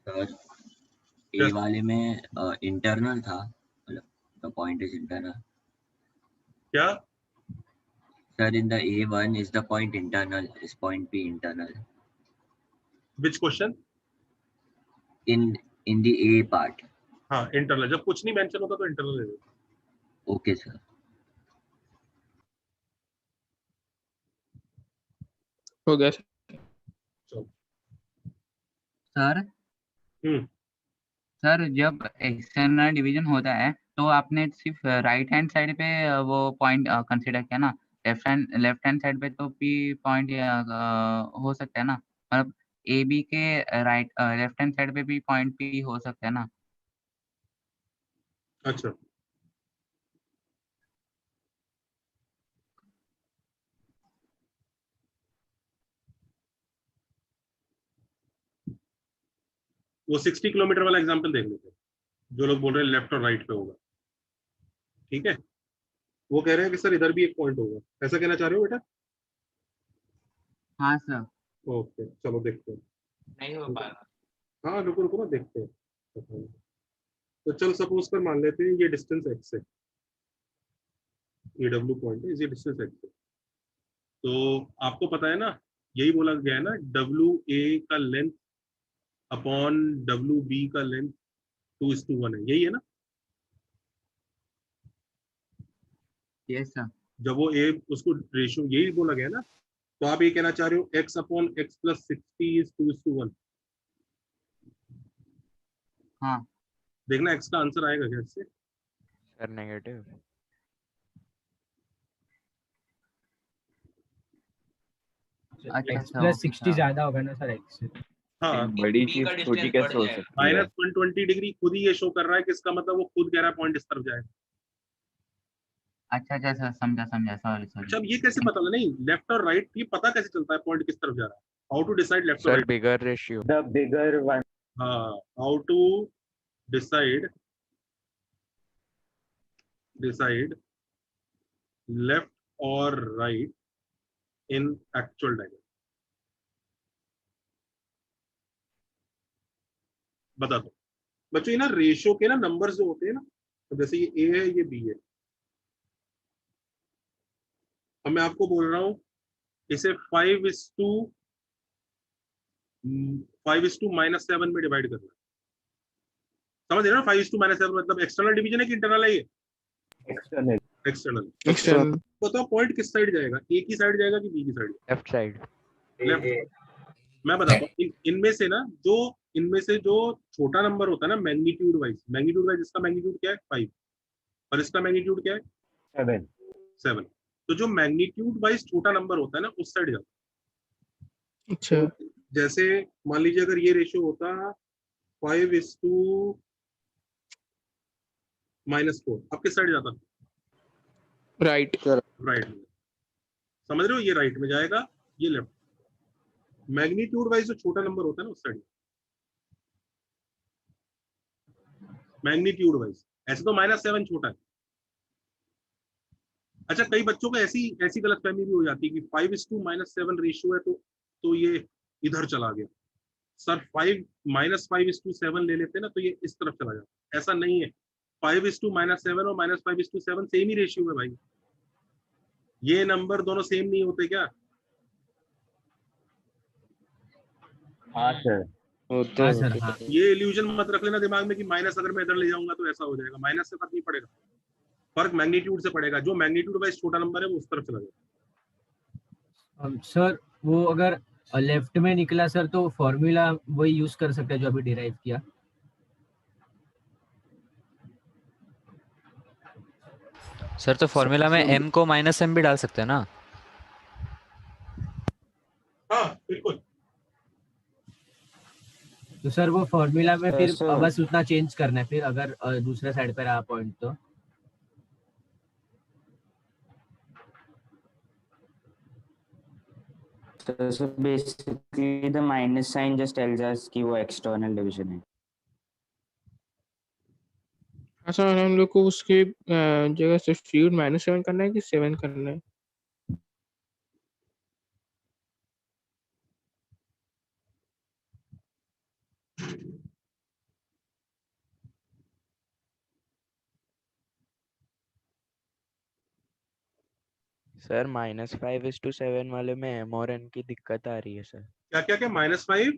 सर ए वाले में इंटरनल था, मतलब द पॉइंट इज इंटरनल। क्या sir in the A1 is the point internal, is point P internal? Which question? In the A part. हाँ इंटरनल, जब कुछ नहीं मेंशन होता तो इंटरनल है। Okay sir. हो गया सर। सर जब एक्सटर्नल डिवीजन होता है तो आपने सिर्फ राइट हैंड साइड पे वो पॉइंट कंसीडर किया ना, लेफ्ट हैंड साइड पे तो पी पॉइंट हो सकता है ना, मतलब ए बी के राइट लेफ्ट हैंड साइड पे भी पॉइंट पी हो सकता है ना। अच्छा वो 60 किलोमीटर वाला एग्जांपल देख लेते हैं, जो लोग बोल रहे हैं लेफ्ट और राइट पे होगा। ठीक है, वो कह रहे हैं कि सर इधर भी एक पॉइंट होगा, ऐसा कहना चाह रहे हो बेटा? हाँ सर। ओके चलो देखते हैं। नहीं हो पाएगा। हाँ रुको रुको ना देखते हैं। तो चल सपोज कर मान लेते हैं ये डिस्टेंस x है, AW पॉइंट है, इज ये डिस्टेंस x है। तो आपको पता है ना, यही बोला गया है ना, WA का लेंथ अपॉन WB का लेंथ 2:1 है, यही है ना। Yes sir. जब वो ए उसको रेशियो यही बोला गया ना, तो आप ये कहना चाह रहे हो x upon x plus 60 is 2:1। हाँ देखना x का आंसर आएगा क्या इससे? Sir negative. अच्छा x प्लस 60 ज्यादा होगा ना सर x से। हाँ, बड़ी B चीज का छोटी डिस्टेंस कैसे बढ़ हो जाएगा। सकती है? -120 डिग्री खुद ही ये शो कर रहा है कि इसका मतलब वो खुद कह रहा है पॉइंट इस तरफ जाएगा। अच्छा अच्छा सर, समझा समझा, सॉरी अच्छा, सॉरी। अब ये कैसे पता लगा? नहीं, लेफ्ट और राइट ये पता कैसे चलता है पॉइंट किस तरफ जा रहा है? हाउ टू डिसाइड लेफ्ट और sir right? Bigger ratio. The bigger one. हाँ, हाउ टू डिसाइड लेफ्ट और राइट इन एक्चुअल डायग्राम। बता दो बच्चों, ये ना रेशियो के ना नंबर्स जो होते हैं ना, तो जैसे ये A है, ये B है। अब मैं आपको बोल रहा हूं इसे 5:-7 में डिवाइड करना। समझ रहे हो ना? 5:-7 मतलब एक्सटर्नल डिवीजन है कि इंटरनल है? ये External. एक्सटर्नल। बताओ पॉइंट किस साइड जाएगा? ए की साइड जाएगा कि बी की साइड? Left side. लेफ्ट। मैं बताता हूँ, इनमें से जो छोटा नंबर होता है ना, मैग्नीट्यूड वाइज इसका मैग्नीट्यूड क्या है? 5, और इसका मैग्नीट्यूड क्या है? 7। तो जो मैग्नीट्यूड वाइज छोटा नंबर होता है ना, उस साइड जाता है। अच्छा। तो जैसे मान लीजिए अगर ये रेशियो होता 5:--4, आप किस साइड जाता? राइट। समझ रहे हो? ये राइट में जाएगा, ये लेफ्ट। मैग्नीट्यूड वाइज जो छोटा नंबर होता है ना, उस साइड। मैग्नीट्यूड वाइज ऐसे तो -7 छोटा है। अच्छा, कई बच्चों को ऐसी गलतफहमी भी हो जाती है कि 5:-7 रेशियो है, तो ये इधर चला गया। सर 5:-5:7 ले लेते ना, तो ये इस तरफ चला जाता। ऐसा नहीं है, 5:-7 और -5:7 सेम ही रेशियो है भाई। ये नंबर दोनों सेम नहीं होते क्या? हाँ सर। हाँ सर हाँ। ये इल्यूजन मत रख लेना दिमाग में कि माइनस अगर मैं इधर ले जाऊंगा तो ऐसा हो जाएगा। माइनस से फर्क नहीं पड़ेगा, फर्क मैग्नीट्यूड से पड़ेगा। जो मैग्नीट्यूड वाइज छोटा नंबर है वो उस तरफ चला जाएगा। सर वो अगर लेफ्ट में निकला सर, तो फॉर्मूला वही यूज कर सकते हैं जो अभी डिराइव किया। सर तो फॉर्मूला में m को -m भी डाल सकते हैं ना? हाँ बिल्कुल। तो सर वो फॉर्मूला में फिर सर। बस उतना चेंज करना है, फिर अगर दूसरे साइड पे रहा पॉइंट तो। So basically the minus sign just tells us कि वो external division है। अच्छा, हम लोग को उसके जगह सब्स्टिट्यूट -7 करना है कि 7 करना है? सर -5:7 वाले में m और n की दिक्कत आ रही है सर। क्या क्या क्या? -5?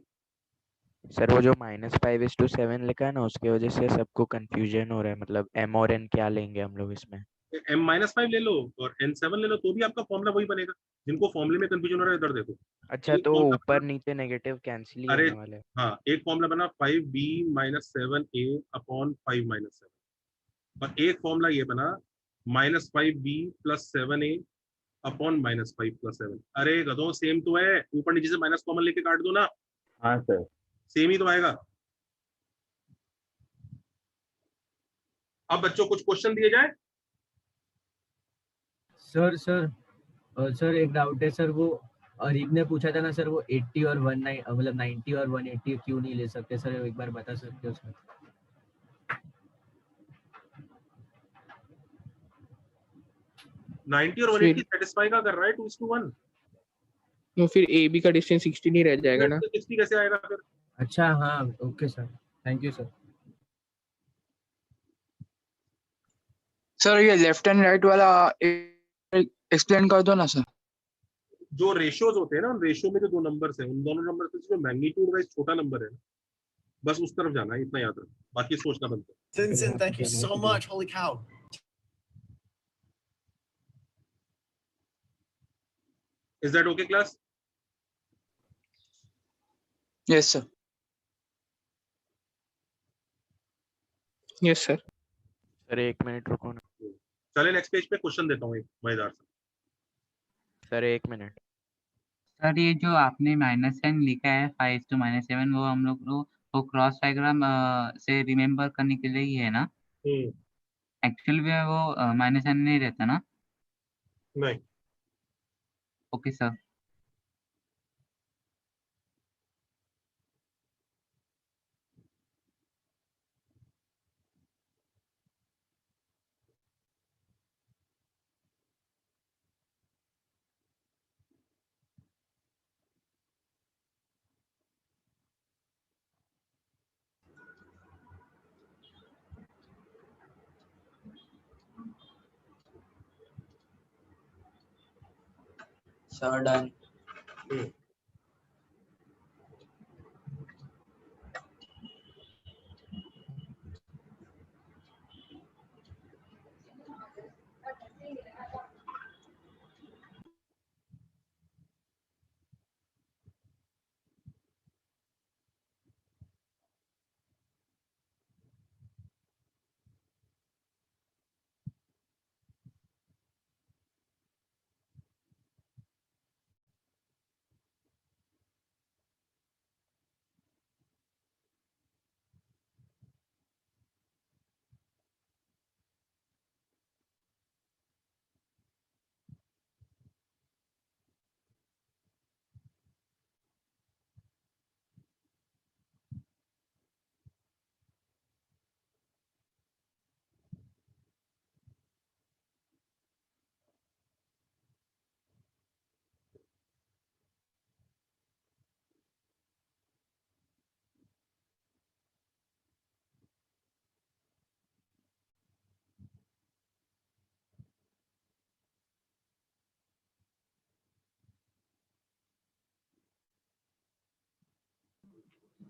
सर वो जो -5:7 लिखा है ना, उसकी वजह से सबको कंफ्यूजन हो रहा है। मतलब m और n क्या लेंगे हम लोग इसमें? m-5 ले लो और n7 ले लो, तो भी आपका फॉर्मूला वही बनेगा। जिनको फॉर्मूले में कंफ्यूजन हो रहा है इधर देखो। अच्छा, तो ऊपर नीचे नेगेटिव कैंसिल ही अरे होने वाले हैं। हाँ, एक फॉर्मूला बना 5b-7a अपॉन 5-7, और एक फॉर्मूला ये बना -5b + 7a अपॉन -5 + 7। अरे गधों, सेम तो है, ऊपर नीचे से माइनस कॉमन लेके काट दो ना। हाँ सर। सेम ही तो आएगा। अब बच्चों कुछ क्वेश्चन दिए जाए। सर एक डाउट है सर, वो अरीब ने पूछा था ना सर, वो 80 और 19 मतलब 90 और 180 क्यों नहीं ले सकते सर? एक बार बता सकते हो सर? नाइनटी और 180 सेटिस्फाई का कर रहा है 2:1। तो फिर ए बी का डिस्टेंस 60 नहीं रह जाएगा ना? 60 कैसे आएगा फिर? अच्छा हाँ, okay sir, thank you sir. Sir ये लेफ्ट एंड राइट वाला एक्सप्लेन कर दो ना सर। जो रेशियोज होते हैं ना, उन रेशियो में जो दो नंबर्स हैं, उन दोनों नंबर से जो मैग्नीट्यूड वाइज छोटा नंबर है ना, बस उस तरफ जाना है, इतना याद रखो, बाकी सोचना बनता है। Vincent, thank you so much. Holy cow. Is that okay, class? Yes sir. Yes sir. Sir 1 minute रुको ना। चले नेक्स्ट पेज पे क्वेश्चन देता हूँ एक मजेदार सा। Sir 1 minute. सर ये जो आपने माइनस साइन लिखा है 5:-7, वो हम लोग वो क्रॉस डायग्राम से रिमेम्बर करने के लिए ही है ना? एक्चुअल में वो माइनस साइन नहीं रहता ना? नहीं। Okay sir. Sir, done.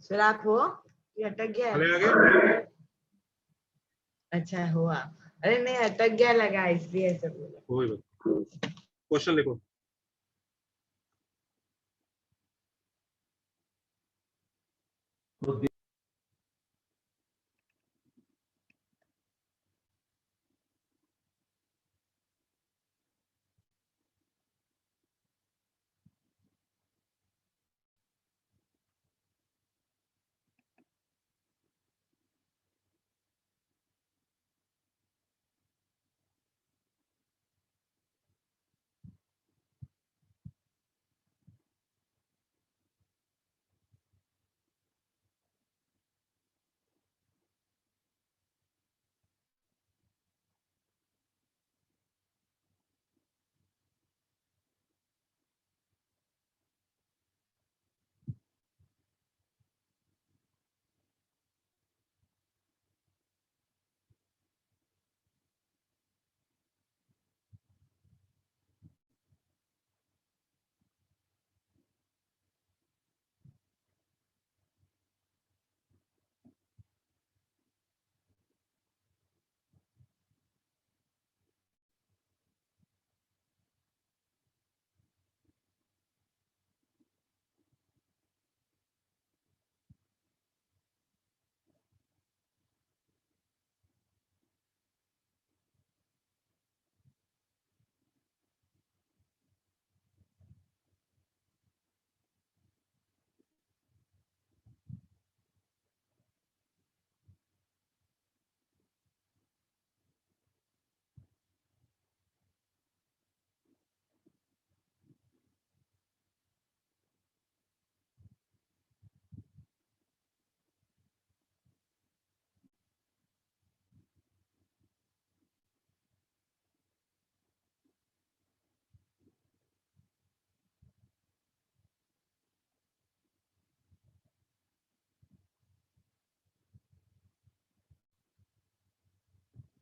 Sir आप हो? ये अटक गया चले आगे। अच्छा हुआ। अरे नहीं अटक गया लगा इसलिए ऐसे बोला। कोई बात। क्वेश्चन लिखो।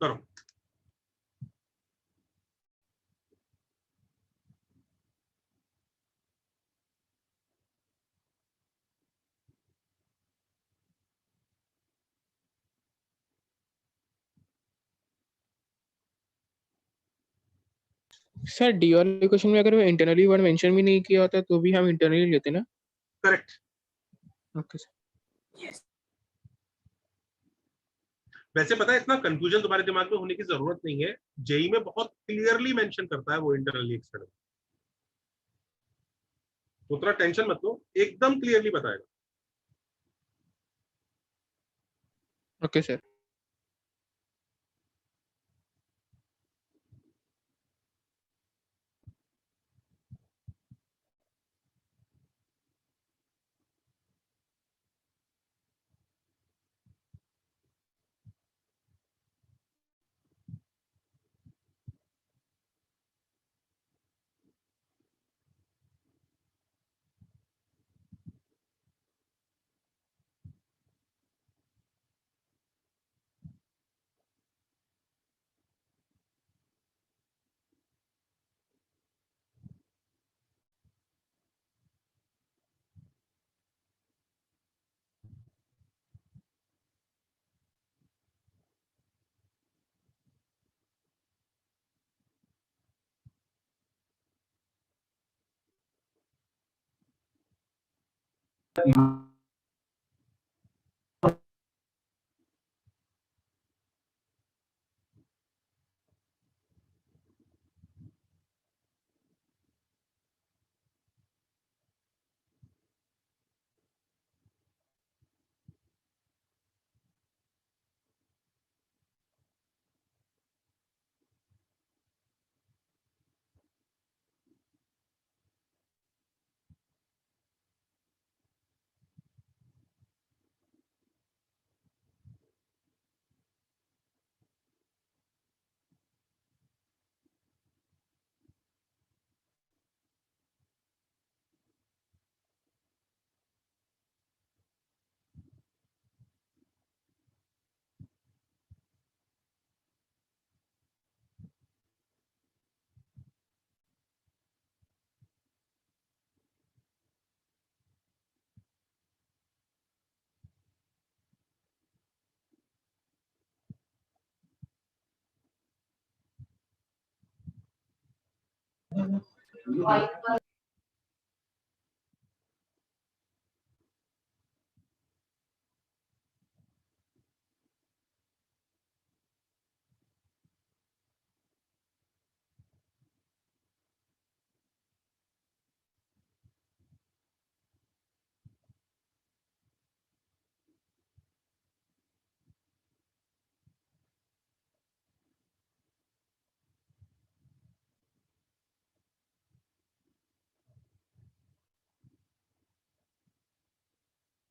करो। सर डी वाले क्वेश्चन में अगर वो इंटरनली वर्ड मेंशन भी नहीं किया होता तो भी हम इंटरनली लेते ना? करेक्ट। Okay sir. वैसे पता है इतना कंफ्यूजन तुम्हारे दिमाग में होने की जरूरत नहीं है, जेई में बहुत क्लियरली मेंशन करता है वो इंटरनली एक्सटर्नल, तो उतना टेंशन मत लो, एकदम क्लियरली बताएगा। Okay sir.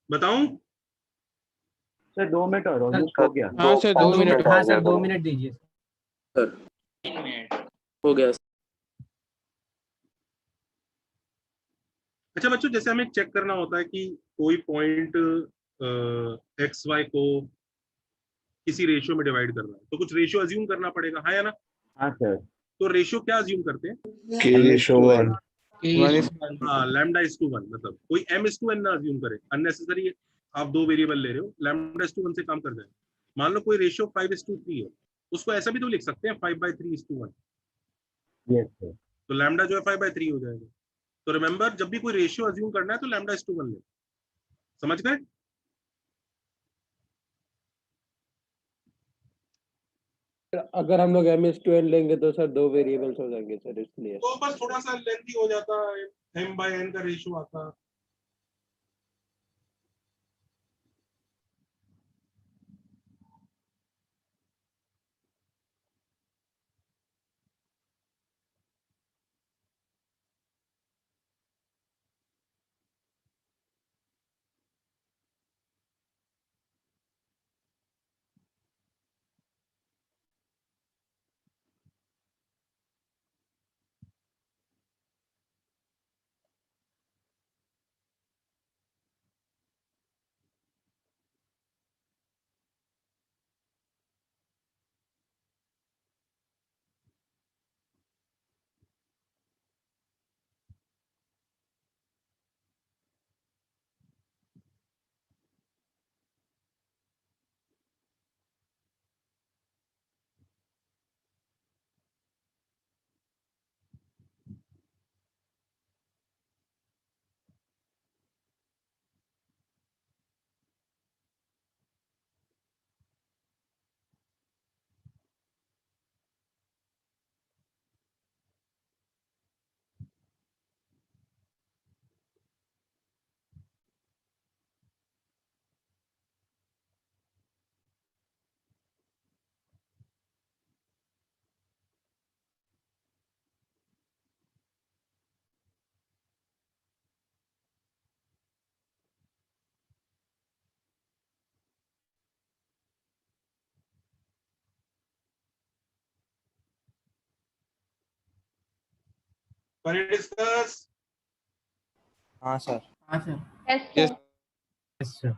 बताऊं? सर 2 मिनट और ऑलमोस्ट हो गया। हाँ सर 2 मिनट। हाँ सर 2 मिनट दीजिए। सर 3 मिनट हो गया। अच्छा बच्चों, जैसे हमें चेक करना होता है कि कोई पॉइंट एक्स वाई को किसी रेशियो में डिवाइड करना है, तो कुछ रेशियो अज्यूम करना पड़ेगा, हाँ या ना? हाँ सर। तो रेशियो क्या अज्यूम करते हैं? K/1 हाँ, लैम्डा इज टू 1, मतलब कोई m इज टू n ना अज्यूम करे, अननेसेसरी आप दो वेरिएबल ले रहे हो, लैम्डा इज टू 1 से काम कर जाएगा। मान लो कोई रेशियो 5:3 है, उसको ऐसा भी तो लिख सकते हैं 5/3:1, यस सर। तो लैम्डा जो है 5/3 हो जाएगा। तो रिमेंबर, जब भी कोई रेशियो अज्यूम करना है तो लैम्डा इज टू 1 ले, समझ गए? अगर हम लोग m/n लेंगे तो सर 2 वेरिएबल्स हो जाएंगे सर, इसलिए तो बस थोड़ा सा लेंथी हो जाता है, m/n का रेशियो आता। Can we discuss? हाँ सर। हाँ sir. Yes, Yes, sir.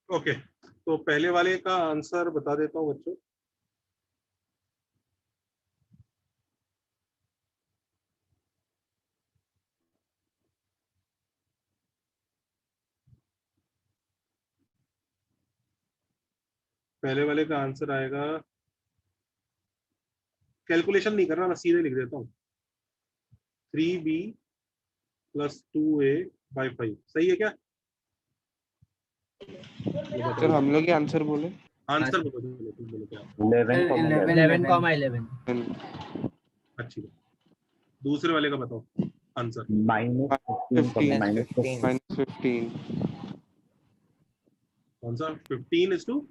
Okay, तो पहले वाले का आंसर बता देता हूँ बच्चों। पहले वाले का आंसर आएगा, कैलकुलेशन नहीं करना, मैं सीधे लिख देता हूँ, 3b + 2a / 5। सही है क्या? सर हम लोग ही आंसर बोले। आंसर बोलो, तुम बोलो क्या? 11,11. अच्छी बात। दूसरे वाले का बताओ आंसर। -15 कौन सा? 15 is to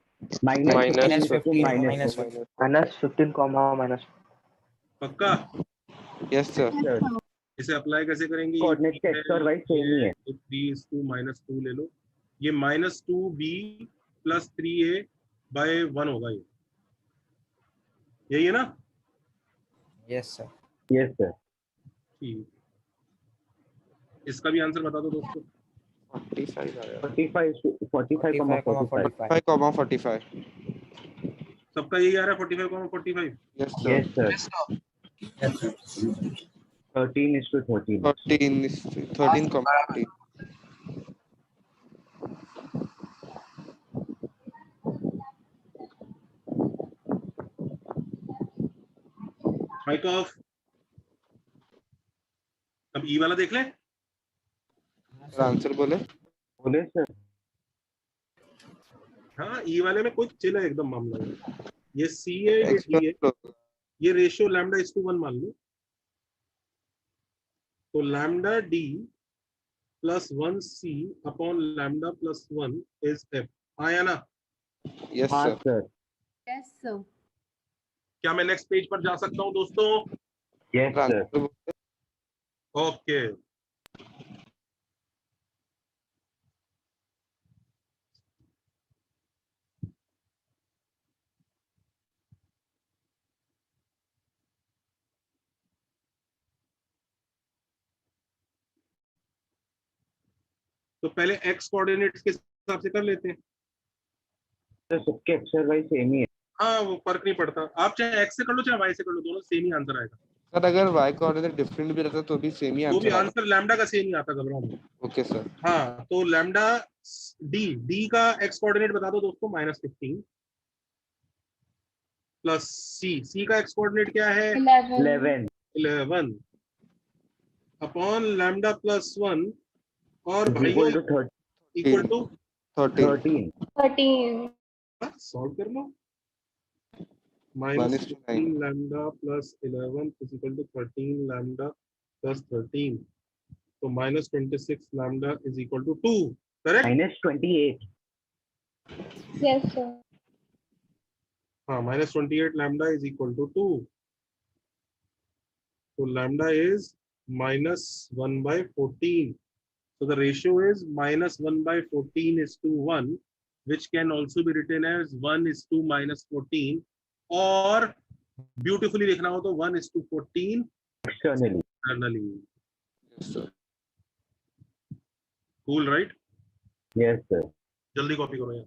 -15, पक्का? Yes sir. इसे अप्लाई कैसे करेंगे? कोऑर्डिनेट का x और y सेम ही है। तो 3:-2 ले लो, ये -2b + 3a/1 होगा, ये यही है ना? Yes sir. ठीक, इसका भी आंसर बता दो दोस्तों। 45,45. सबका यही आ रहा है, 45,45? Yes sir. 13:13. 13,14. Mike off. अब ई वाला देख ले। आंसर बोले सर। हाँ, ई वाले में कोई चिल है एकदम मामला है। ये सी है, ये डी है, ये रेशियो λ:1 मान लो, तो λd + 1c/λ+1 इज f। आया ना? Yes sir. Yes, sir. क्या मैं नेक्स्ट पेज पर जा सकता हूँ दोस्तों? Yes sir. ओके, तो पहले x कोऑर्डिनेट्स के हिसाब से कर लेते हैं। सर सबके x और y सेम ही है। हाँ, वो फर्क नहीं पड़ता, आप चाहे x से कर लो चाहे y से कर लो, दोनों सेम ही आंसर आएगा। सर अगर y कोऑर्डिनेट डिफरेंट भी रहता तो भी सेम ही तो भी आंसर आंसर लैम्डा का सेम ही आता, घबराओ मत। Okay sir. हाँ, तो लैम्डा d का x कोऑर्डिनेट बता दो दोस्तों, -15 प्लस c का x कोऑर्डिनेट क्या है? 11 अपॉन λ+1 और भाइयों इक्वल टू 13. सॉल्व कर लो। -15 λ + 11 = 13 λ + 13, तो -26 λ = 2, करेक्ट? -28. Yes, sir. हाँ, -28 λ = 2, so λ is -1/14, so the ratio is -1/14:1, which can also be written as 1:-14, or beautifully लिखना हो तो 1:14 externally. Yes sir. Cool, right? Yes sir. जल्दी कॉपी करो यार।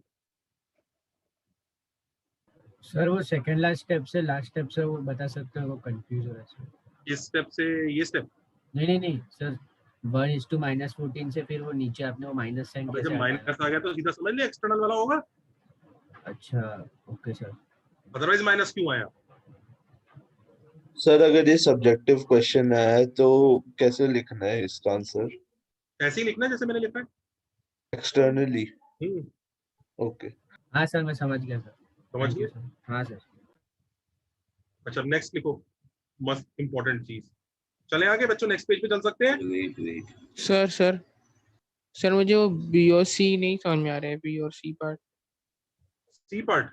सर वो सेकंड लास्ट स्टेप से लास्ट स्टेप से वो बता सकते हो, वो कंफ्यूज हो रहा है सर। इस स्टेप से ये स्टेप? नहीं सर, 1:-14 से फिर वो नीचे आपने वो माइनस साइन जब माइनस आ गया तो सीधा समझ लिया एक्सटर्नल वाला होगा। अच्छा, ओके सर। अदरवाइज माइनस क्यों आया? सर अगर ये सब्जेक्टिव क्वेश्चन है तो कैसे लिखना है इसका आंसर? ऐसे ही लिखना है जैसे मैंने लिखा है, एक्सटर्नली। ओके। हाँ सर, मैं समझ गया सर। समझ गए? हाँ सर। अच्छा, नेक्स्ट लिखो, मस्त इंपॉर्टेंट चीज, चले आगे बच्चों, नेक्स्ट पेज पे चल सकते हैं। वेट वेट सर मुझे वो बी और सी नहीं समझ में आ रहे हैं, बी और सी पार्ट। सी पार्ट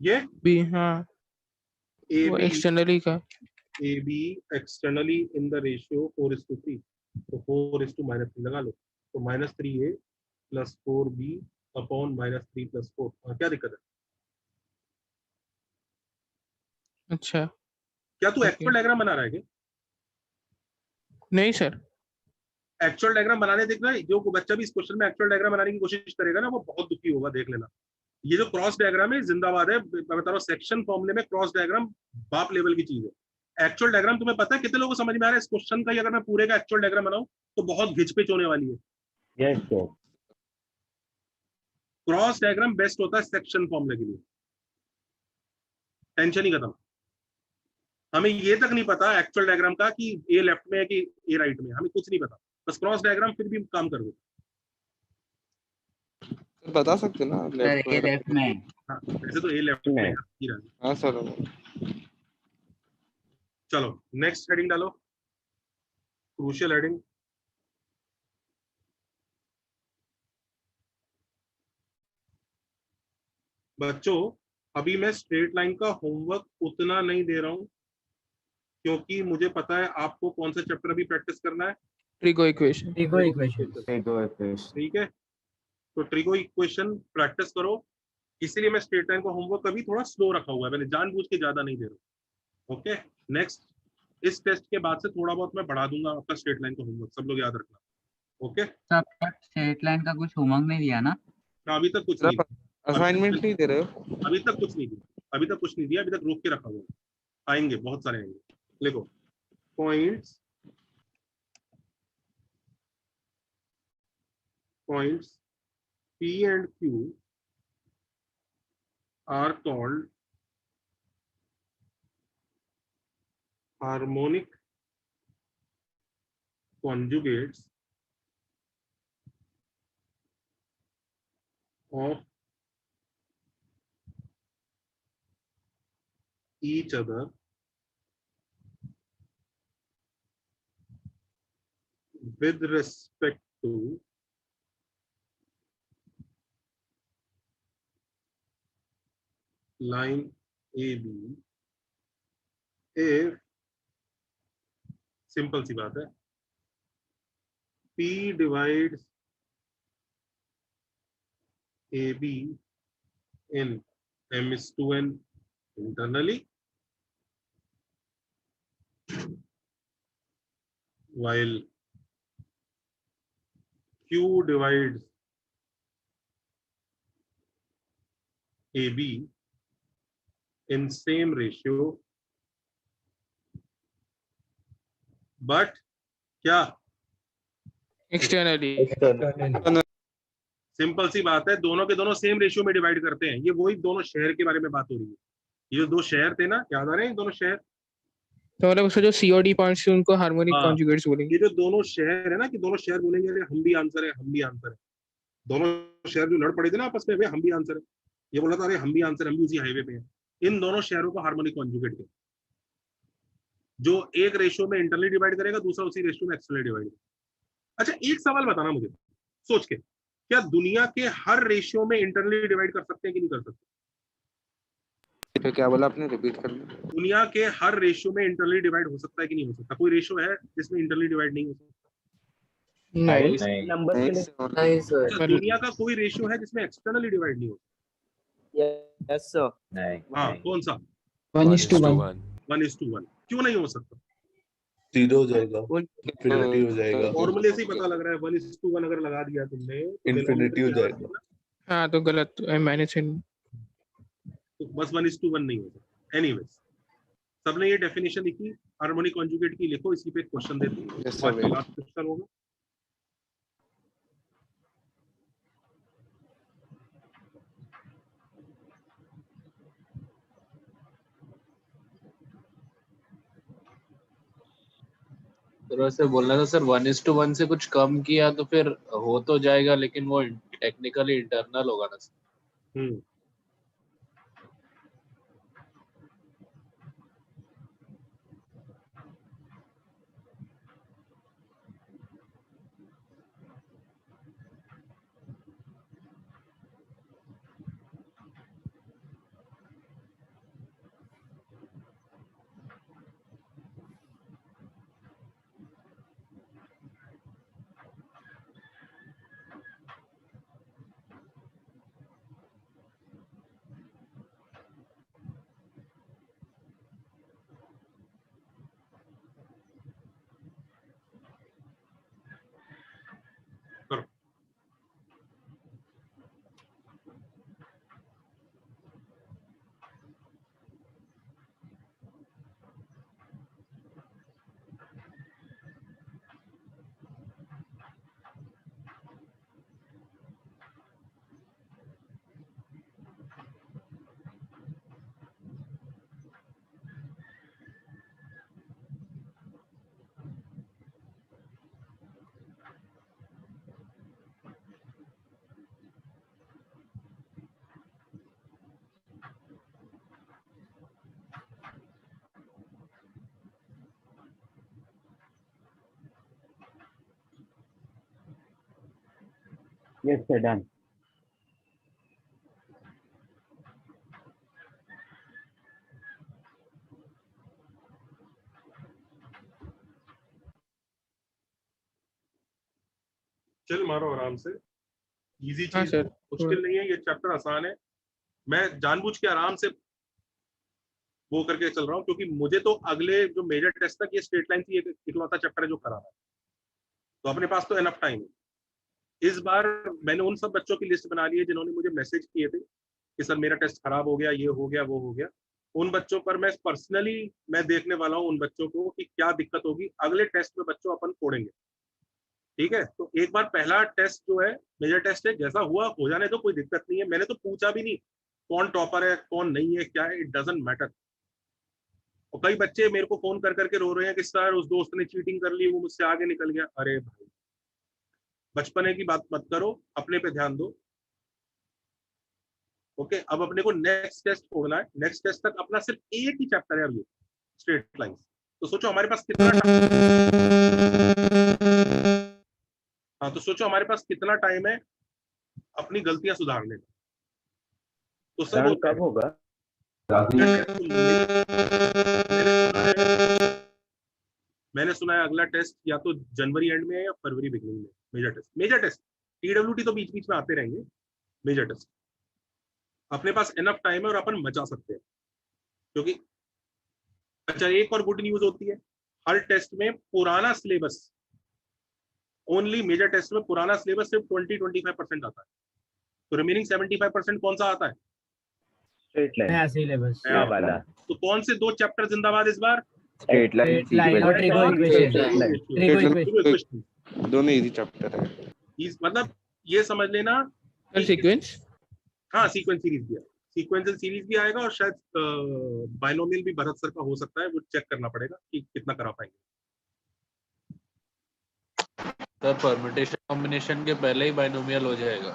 ये बी, हाँ ए वो बी एक्सटर्नली का। A B externally in the ratio 4:3, तो 4:-3 लगा लो, तो -3a + 4b अपॉन -3 + 4। क्या दिक्कत है? अच्छा क्या तू ठीक है। एक्चुअल डायग्राम बना रहा है क्या? नहीं सर, एक्चुअल डायग्राम बनाने देख रहा है, जो बच्चा भी इस क्वेश्चन में एक्चुअल डायग्राम बनाने की कोशिश करेगा ना, वो बहुत दुखी होगा, देख लेना। ये जो क्रॉस डायग्राम है जिंदाबाद है, मैं बता रहा हूँ, सेक्शन फॉर्मूले में क्रॉस डायग्राम बाप लेवल की चीज है। एक्चुअल डायग्राम तुम्हें पता है कितने लोगों को समझ में आ रहा है इस क्वेश्चन का? अगर मैं पूरे का एक्चुअल डायग्राम बनाऊं तो बहुत घिचपिच होने वाली है। Yes sir. Cross diagram best होता है सेक्शन फॉर्मूले के लिए, टेंशन ही खत्म। हमें ये तक नहीं पता एक्चुअल डायग्राम का कि ए लेफ्ट में है कि ए राइट में, हमें कुछ नहीं पता, बस क्रॉस डायग्राम फिर भी काम कर देता। बता सकते ना सर ए लेफ्ट में है। हाँ वैसे तो ए लेफ्ट में है। हाँ सर। चलो नेक्स्ट हेडिंग डालो, क्रूशियल हेडिंग। बच्चों अभी मैं स्ट्रेट लाइन का होमवर्क उतना नहीं दे रहा हूं, क्योंकि मुझे पता है आपको कौन सा चैप्टर अभी प्रैक्टिस करना है। Trigo equation. ठीक है, तो ट्रिगो इक्वेशन प्रैक्टिस करो, इसीलिए मैं स्ट्रेट लाइन का होमवर्क अभी थोड़ा स्लो रखा हुआ है, मैंने जानबूझ के ज्यादा नहीं दे रहा। ओके नेक्स्ट, इस टेस्ट के बाद से थोड़ा बहुत मैं बढ़ा दूंगा आपका स्ट्रेट लाइन का होमवर्क, सब लोग याद रखना। ओके स्ट्रेट लाइन का कुछ होमवर्क नहीं दिया ना? अभी तक कुछ नहीं, असाइनमेंट नहीं दे रहे हो? अभी तक कुछ नहीं दिया, अभी तक कुछ नहीं दिया, अभी तक रोक के रखा हुआ है। आएंगे, बहुत सारे आएंगे। लिखो points P and Q are called harmonic conjugates of each other with respect to line AB if, simple सी बात है, P divides AB in M:2n internally, while Q divides AB in same ratio, but क्या externally. Simple सी बात है, दोनों के दोनों सेम रेशियो में डिवाइड करते हैं। ये वही दोनों शहर के बारे में बात हो रही है, ये जो दो शहर थे ना, याद आ रहे हैं दोनों शहर? तो मतलब उसमें जो सी और डी पॉइंट्स थे उनको हार्मोनिक हाँ, कॉन्जुगेट्स बोलेंगे। ये जो दोनों शहर है ना, कि दोनों शहर बोलेंगे अरे हम भी आंसर है, हम भी आंसर है। दोनों शहर जो लड़ पड़े थे ना आपस में, हम भी आंसर है, ये बोला था अरे हम भी आंसर, हम भी उसी हाईवे पे हैं। इन दोनों शहरों को हार्मोनिक कॉन्जुगेट कहते हैं, जो एक रेशियो में इंटरनली डिवाइड करेगा, दूसरा उसी रेशियो में एक्सटर्नली डिवाइड करेगा। अच्छा एक सवाल बताना मुझे सोच के, क्या दुनिया के हर रेशियो में इंटरनली डिवाइड कर सकते हैं कि नहीं कर सकते? तो क्या बोला आपने, रिपीट कर लो। दुनिया के हर रेशियो में इंटरनली डिवाइड हो सकता है कि नहीं हो सकता? कोई रेशियो है जिसमें इंटरनली डिवाइड नहीं हो सकता? नहीं सर। दुनिया का कोई रेशियो है जिसमें एक्सटर्नली डिवाइड नहीं हो सकता? Yes sir. नहीं। हाँ कौन सा? 1:1। 1:1 क्यों नहीं हो सकता? 0 हो जाएगा, इंफिनिटी हो जाएगा, फॉर्मूले से ही पता लग रहा है 1:1 अगर लगा दिया तुमने तो इंफिनिटी हो जाएगा। हाँ तो गलत, माइनस इन, तो बस 1:1 नहीं हो सकता। एनीवेज, सबने ये डेफिनेशन लिखी हार्मोनिक कॉन्जुगेट की, लिखो, इसी पे क्वेश्चन देते हैं। आज का लास्ट क्वेश्चन होगा। तो वैसे बोलना था सर 1:1 से कुछ कम किया तो फिर हो तो जाएगा, लेकिन वो टेक्निकली इंटरनल होगा ना सर। Yes, sir, done. चल मारो आराम से, इजी हाँ चीज सर, मुश्किल नहीं है, ये चैप्टर आसान है। मैं जानबूझ के आराम से वो करके चल रहा हूँ क्योंकि मुझे तो अगले जो मेजर टेस्ट तक ये स्ट्रेट लाइन की इकलौता चैप्टर है जो खराब है, तो अपने पास तो एनफ टाइम है। इस बार मैंने उन सब बच्चों की लिस्ट बना ली है जिन्होंने मुझे मैसेज किए थे कि सर मेरा टेस्ट खराब हो गया, ये हो गया, वो हो गया। उन बच्चों पर मैं पर्सनली मैं देखने वाला हूँ उन बच्चों को कि क्या दिक्कत होगी अगले टेस्ट में, बच्चों अपन फोड़ेंगे। ठीक है, तो एक बार पहला टेस्ट जो है मेजर टेस्ट है, जैसा हुआ हो जाने तो कोई दिक्कत नहीं है। मैंने तो पूछा भी नहीं कौन टॉपर है कौन नहीं है क्या है, इट डजंट मैटर। और कई बच्चे मेरे को फोन कर करके रो रहे हैं कि सर उस दोस्त ने चीटिंग कर ली, वो मुझसे आगे निकल गया। अरे भाई बचपने की बात मत करो, अपने पे ध्यान दो। ओके, अब अपने को नेक्स्ट टेस्ट छोड़ना है। नेक्स्ट टेस्ट तक अपना सिर्फ एक ही चैप्टर है अब, ये स्ट्रेट लाइंस। तो सोचो हमारे पास कितना हाँ, तो सोचो हमारे पास कितना टाइम है अपनी गलतियां सुधारने का। तो सब कब होगा? मैंने सुना है अगला टेस्ट या तो जनवरी एंड में है या फरवरी बिगनिंग में। मेजर टेस्ट TWT तो बीच बीच में आते रहेंगे। मेजर टेस्ट अपने पास इनफ टाइम है और अपन मचा सकते हैं क्योंकि अच्छा, एक और गुड न्यूज होती है, हर टेस्ट में पुराना सिलेबस, ओनली मेजर टेस्ट में पुराना सिलेबस सिर्फ 20-25% आता है, तो रिमेनिंग 75% कौन सा आता है? नया सिलेबस वाला। तो कौन से दो चैप्टर जिंदाबाद इस बार? स्ट्रेट लाइन और इक्वेशन, दोनों इजी चैप्टर है। मतलब ये समझ लेना सीक्वेंस, हाँ सीक्वेंस सीरीज भी है, सीक्वेंशियल सीरीज भी आएगा और शायद बाइनोमियल भी भरत सर का हो सकता है, वो चेक करना पड़ेगा कि कितना करा पाएंगे। सर परम्यूटेशन कॉम्बिनेशन के पहले ही बाइनोमियल हो जाएगा।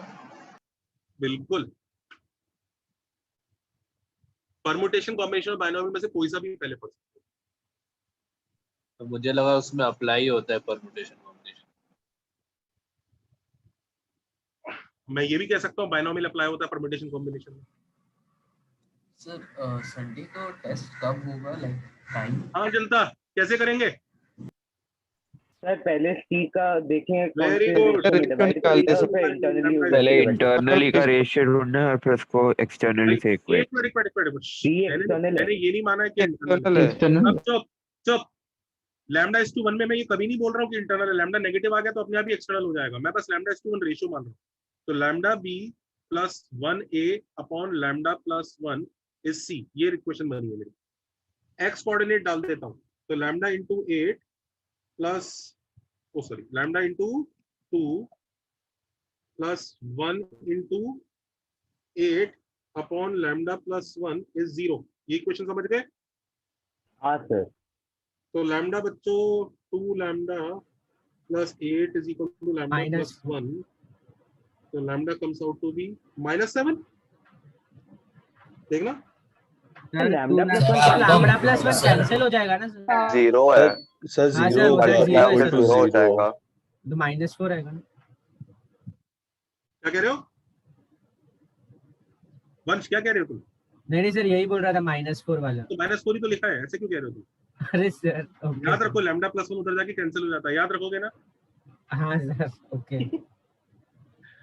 बिल्कुल, परम्यूटेशन कॉम्बिनेशन और बाइनोमियल में से कोई सा भी पहले पढ़ सकते हैं। तो मुझे लगा उसमें अप्लाई होता है परम्यूटेशन कॉम्बिनेशन। मैं ये भी कह सकता हूँ बाइनोमियल अप्लाई होता है परम्यूटेशन कॉम्बिनेशन में। सर संडे को टेस्ट कब होगा, लाइक टाइम? हाँ जनता, कैसे करेंगे? सर पहले सी का देखें, वेरी गुड, पहले इंटरनली का रेशियो ढूंढना है और फिर उसको एक्सटर्नली से इक्वेट। मैंने ये नहीं माना है कि इंटरनल है। अब चुप, लैम्डा इज टू 1 में मैं ये कभी नहीं बोल रहा हूँ कि इंटरनल है। लैम्डा नेगेटिव आ गया तो अपने आप ही एक्सटर्नल हो जाएगा। मैं बस लैम्डा इज टू 1 रेशियो मान रहा हूँ। तो lambda B plus 1a upon lambda plus 1 is C, ये इक्वेशन बनी है मेरी। एक्स कोऑर्डिनेट डाल देता हूँ, तो lambda into 8 plus lambda into 2 plus 1 into 8 upon lambda plus 1 is 0। ये इक्वेशन समझ गए? हाँ सर। तो लैम्डा बच्चों 2 lambda plus 8 is equal to lambda plus 1, तो lambda comes out to be -7। देखना लैम्डा प्लस 1 कैंसिल हो जाएगा ना सर? 0 है सर, 0 हो जाएगा तो -4 आएगा ना। क्या कह रहे हो वंश, क्या कह रहे हो तुम? नहीं सर, यही बोल रहा था -4 वाला। तो -4 ही तो लिखा है, ऐसे क्यों कह रहे हो तुम? अरे सर याद रखो, लैम्डा प्लस 1 उधर जाके कैंसिल हो जाता है, याद रखोगे ना? हाँ सर, ओके।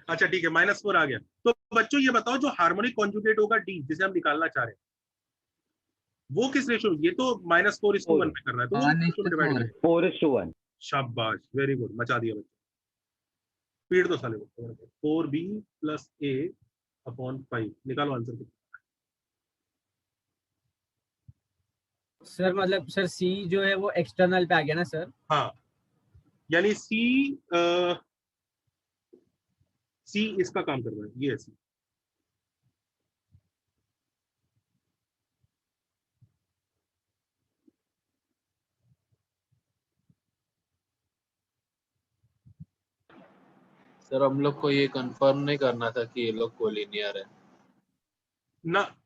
अच्छा ठीक है, -4 आ गया। तो बच्चों ये बताओ, जो हार्मोनिक कॉन्जुगेट होगा डी, जिसे हम निकालना चाह रहे हैं, वो किस रेशियो? ये तो -4:1 पे कर रहा है, तो वो रेशियो में डिवाइड करें। 4:1। शाबाश, वेरी गुड, मचा दिया बच्चे। स्पीड तो साले 4b प्लस a अपॉन 5। निकालो आंसर। सर मतलब सर सी जो है वो एक्सटर्नल पे आ गया ना सर? हाँ, यानी सी इसका काम कर रहा है, ये सी। सर हम लोग को ये कंफर्म नहीं करना था कि ये लोग कोलिनियर है ना।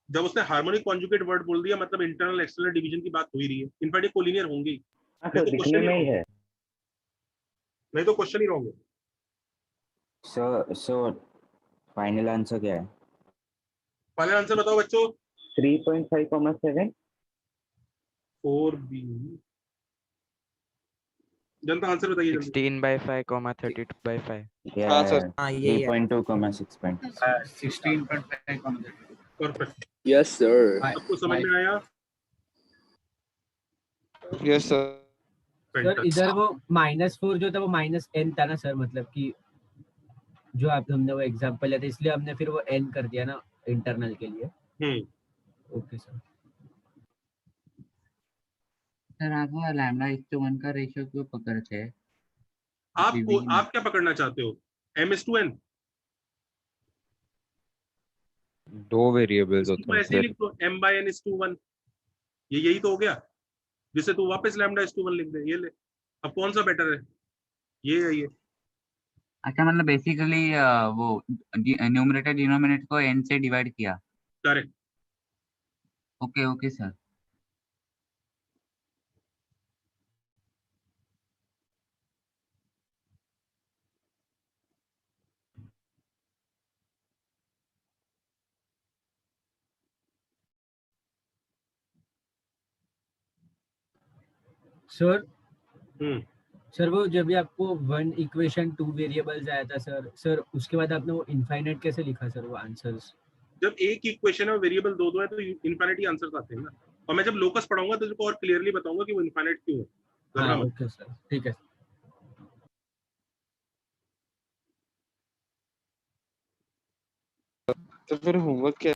जब उसने हार्मोनिक कॉन्जुगेट वर्ड बोल दिया, मतलब इंटरनल एक्सटर्नल डिवीजन की बात हो ही रही है। इनफैक्ट ये कोलिनियर होंगे ही, नहीं तो क्वेश्चन ही रहोगे। सो फाइनल आंसर क्या है? फाइनल आंसर बताओ बच्चों। 3.5, 4B। जनता आंसर बताइए जल्दी। 16/5, 32/5. हाँ सर। हाँ यही है 3.2, 6. 16.5. परफेक्ट। Yes sir. सबको समझ में आया? Yes sir. सर इधर वो -4 जो था वो -n था ना सर, मतलब कि जो आप हमने वो एग्जांपल लिया था इसलिए हमने फिर वो n कर दिया ना इंटरनल के लिए। Okay sir. सर आप वो λ:1 का रेशियो क्यों पकड़ते हैं? आप क्या पकड़ना चाहते हो? M/n? 2 वेरिएबल्स होते तो हैं ऐसे ही फिर। लिख दो M/n/1। यही तो हो गया, जिसे तू वापस λ/1 लिख दे। ये ले, अब कौन सा बेटर है, ये है ये? अच्छा मतलब बेसिकली वो न्यूमरेटर डिनोमिनेटर को n से डिवाइड किया। Correct. Okay okay sir. Sir वो जब भी आपको 1 इक्वेशन 2 वेरिएबल्स आया था सर उसके बाद आपने वो इनफाइनाइट कैसे लिखा सर वो आंसर्स? जब एक इक्वेशन है वेरिएबल दो है तो इनफाइनाइट आंसर्स आते हैं ना। और मैं जब लोकस पढ़ाऊंगा तो तुमको और क्लियरली बताऊंगा कि वो इनफाइनाइट क्यों है। हाँ ओके सर ठीक है। तो फिर होमवर्क क्या?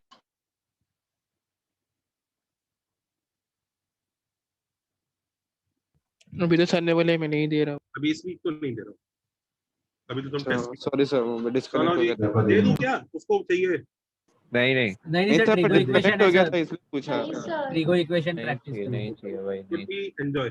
अभी तो सर ने बोले मैं नहीं दे रहा हूँ। अभी इस वीक तो नहीं दे रहा हूँ, अभी तो तुम टेस्ट। सॉरी सर, मैं डिस्कनेक्ट हो गया था। दे दूं क्या उसको? चाहिए? नहीं सर ट्रिगो इक्वेशन हो गया है था इसलिए पूछा। ट्रिगो इक्वेशन प्रैक्टिस नहीं चाहिए भाई, नहीं। एंजॉय।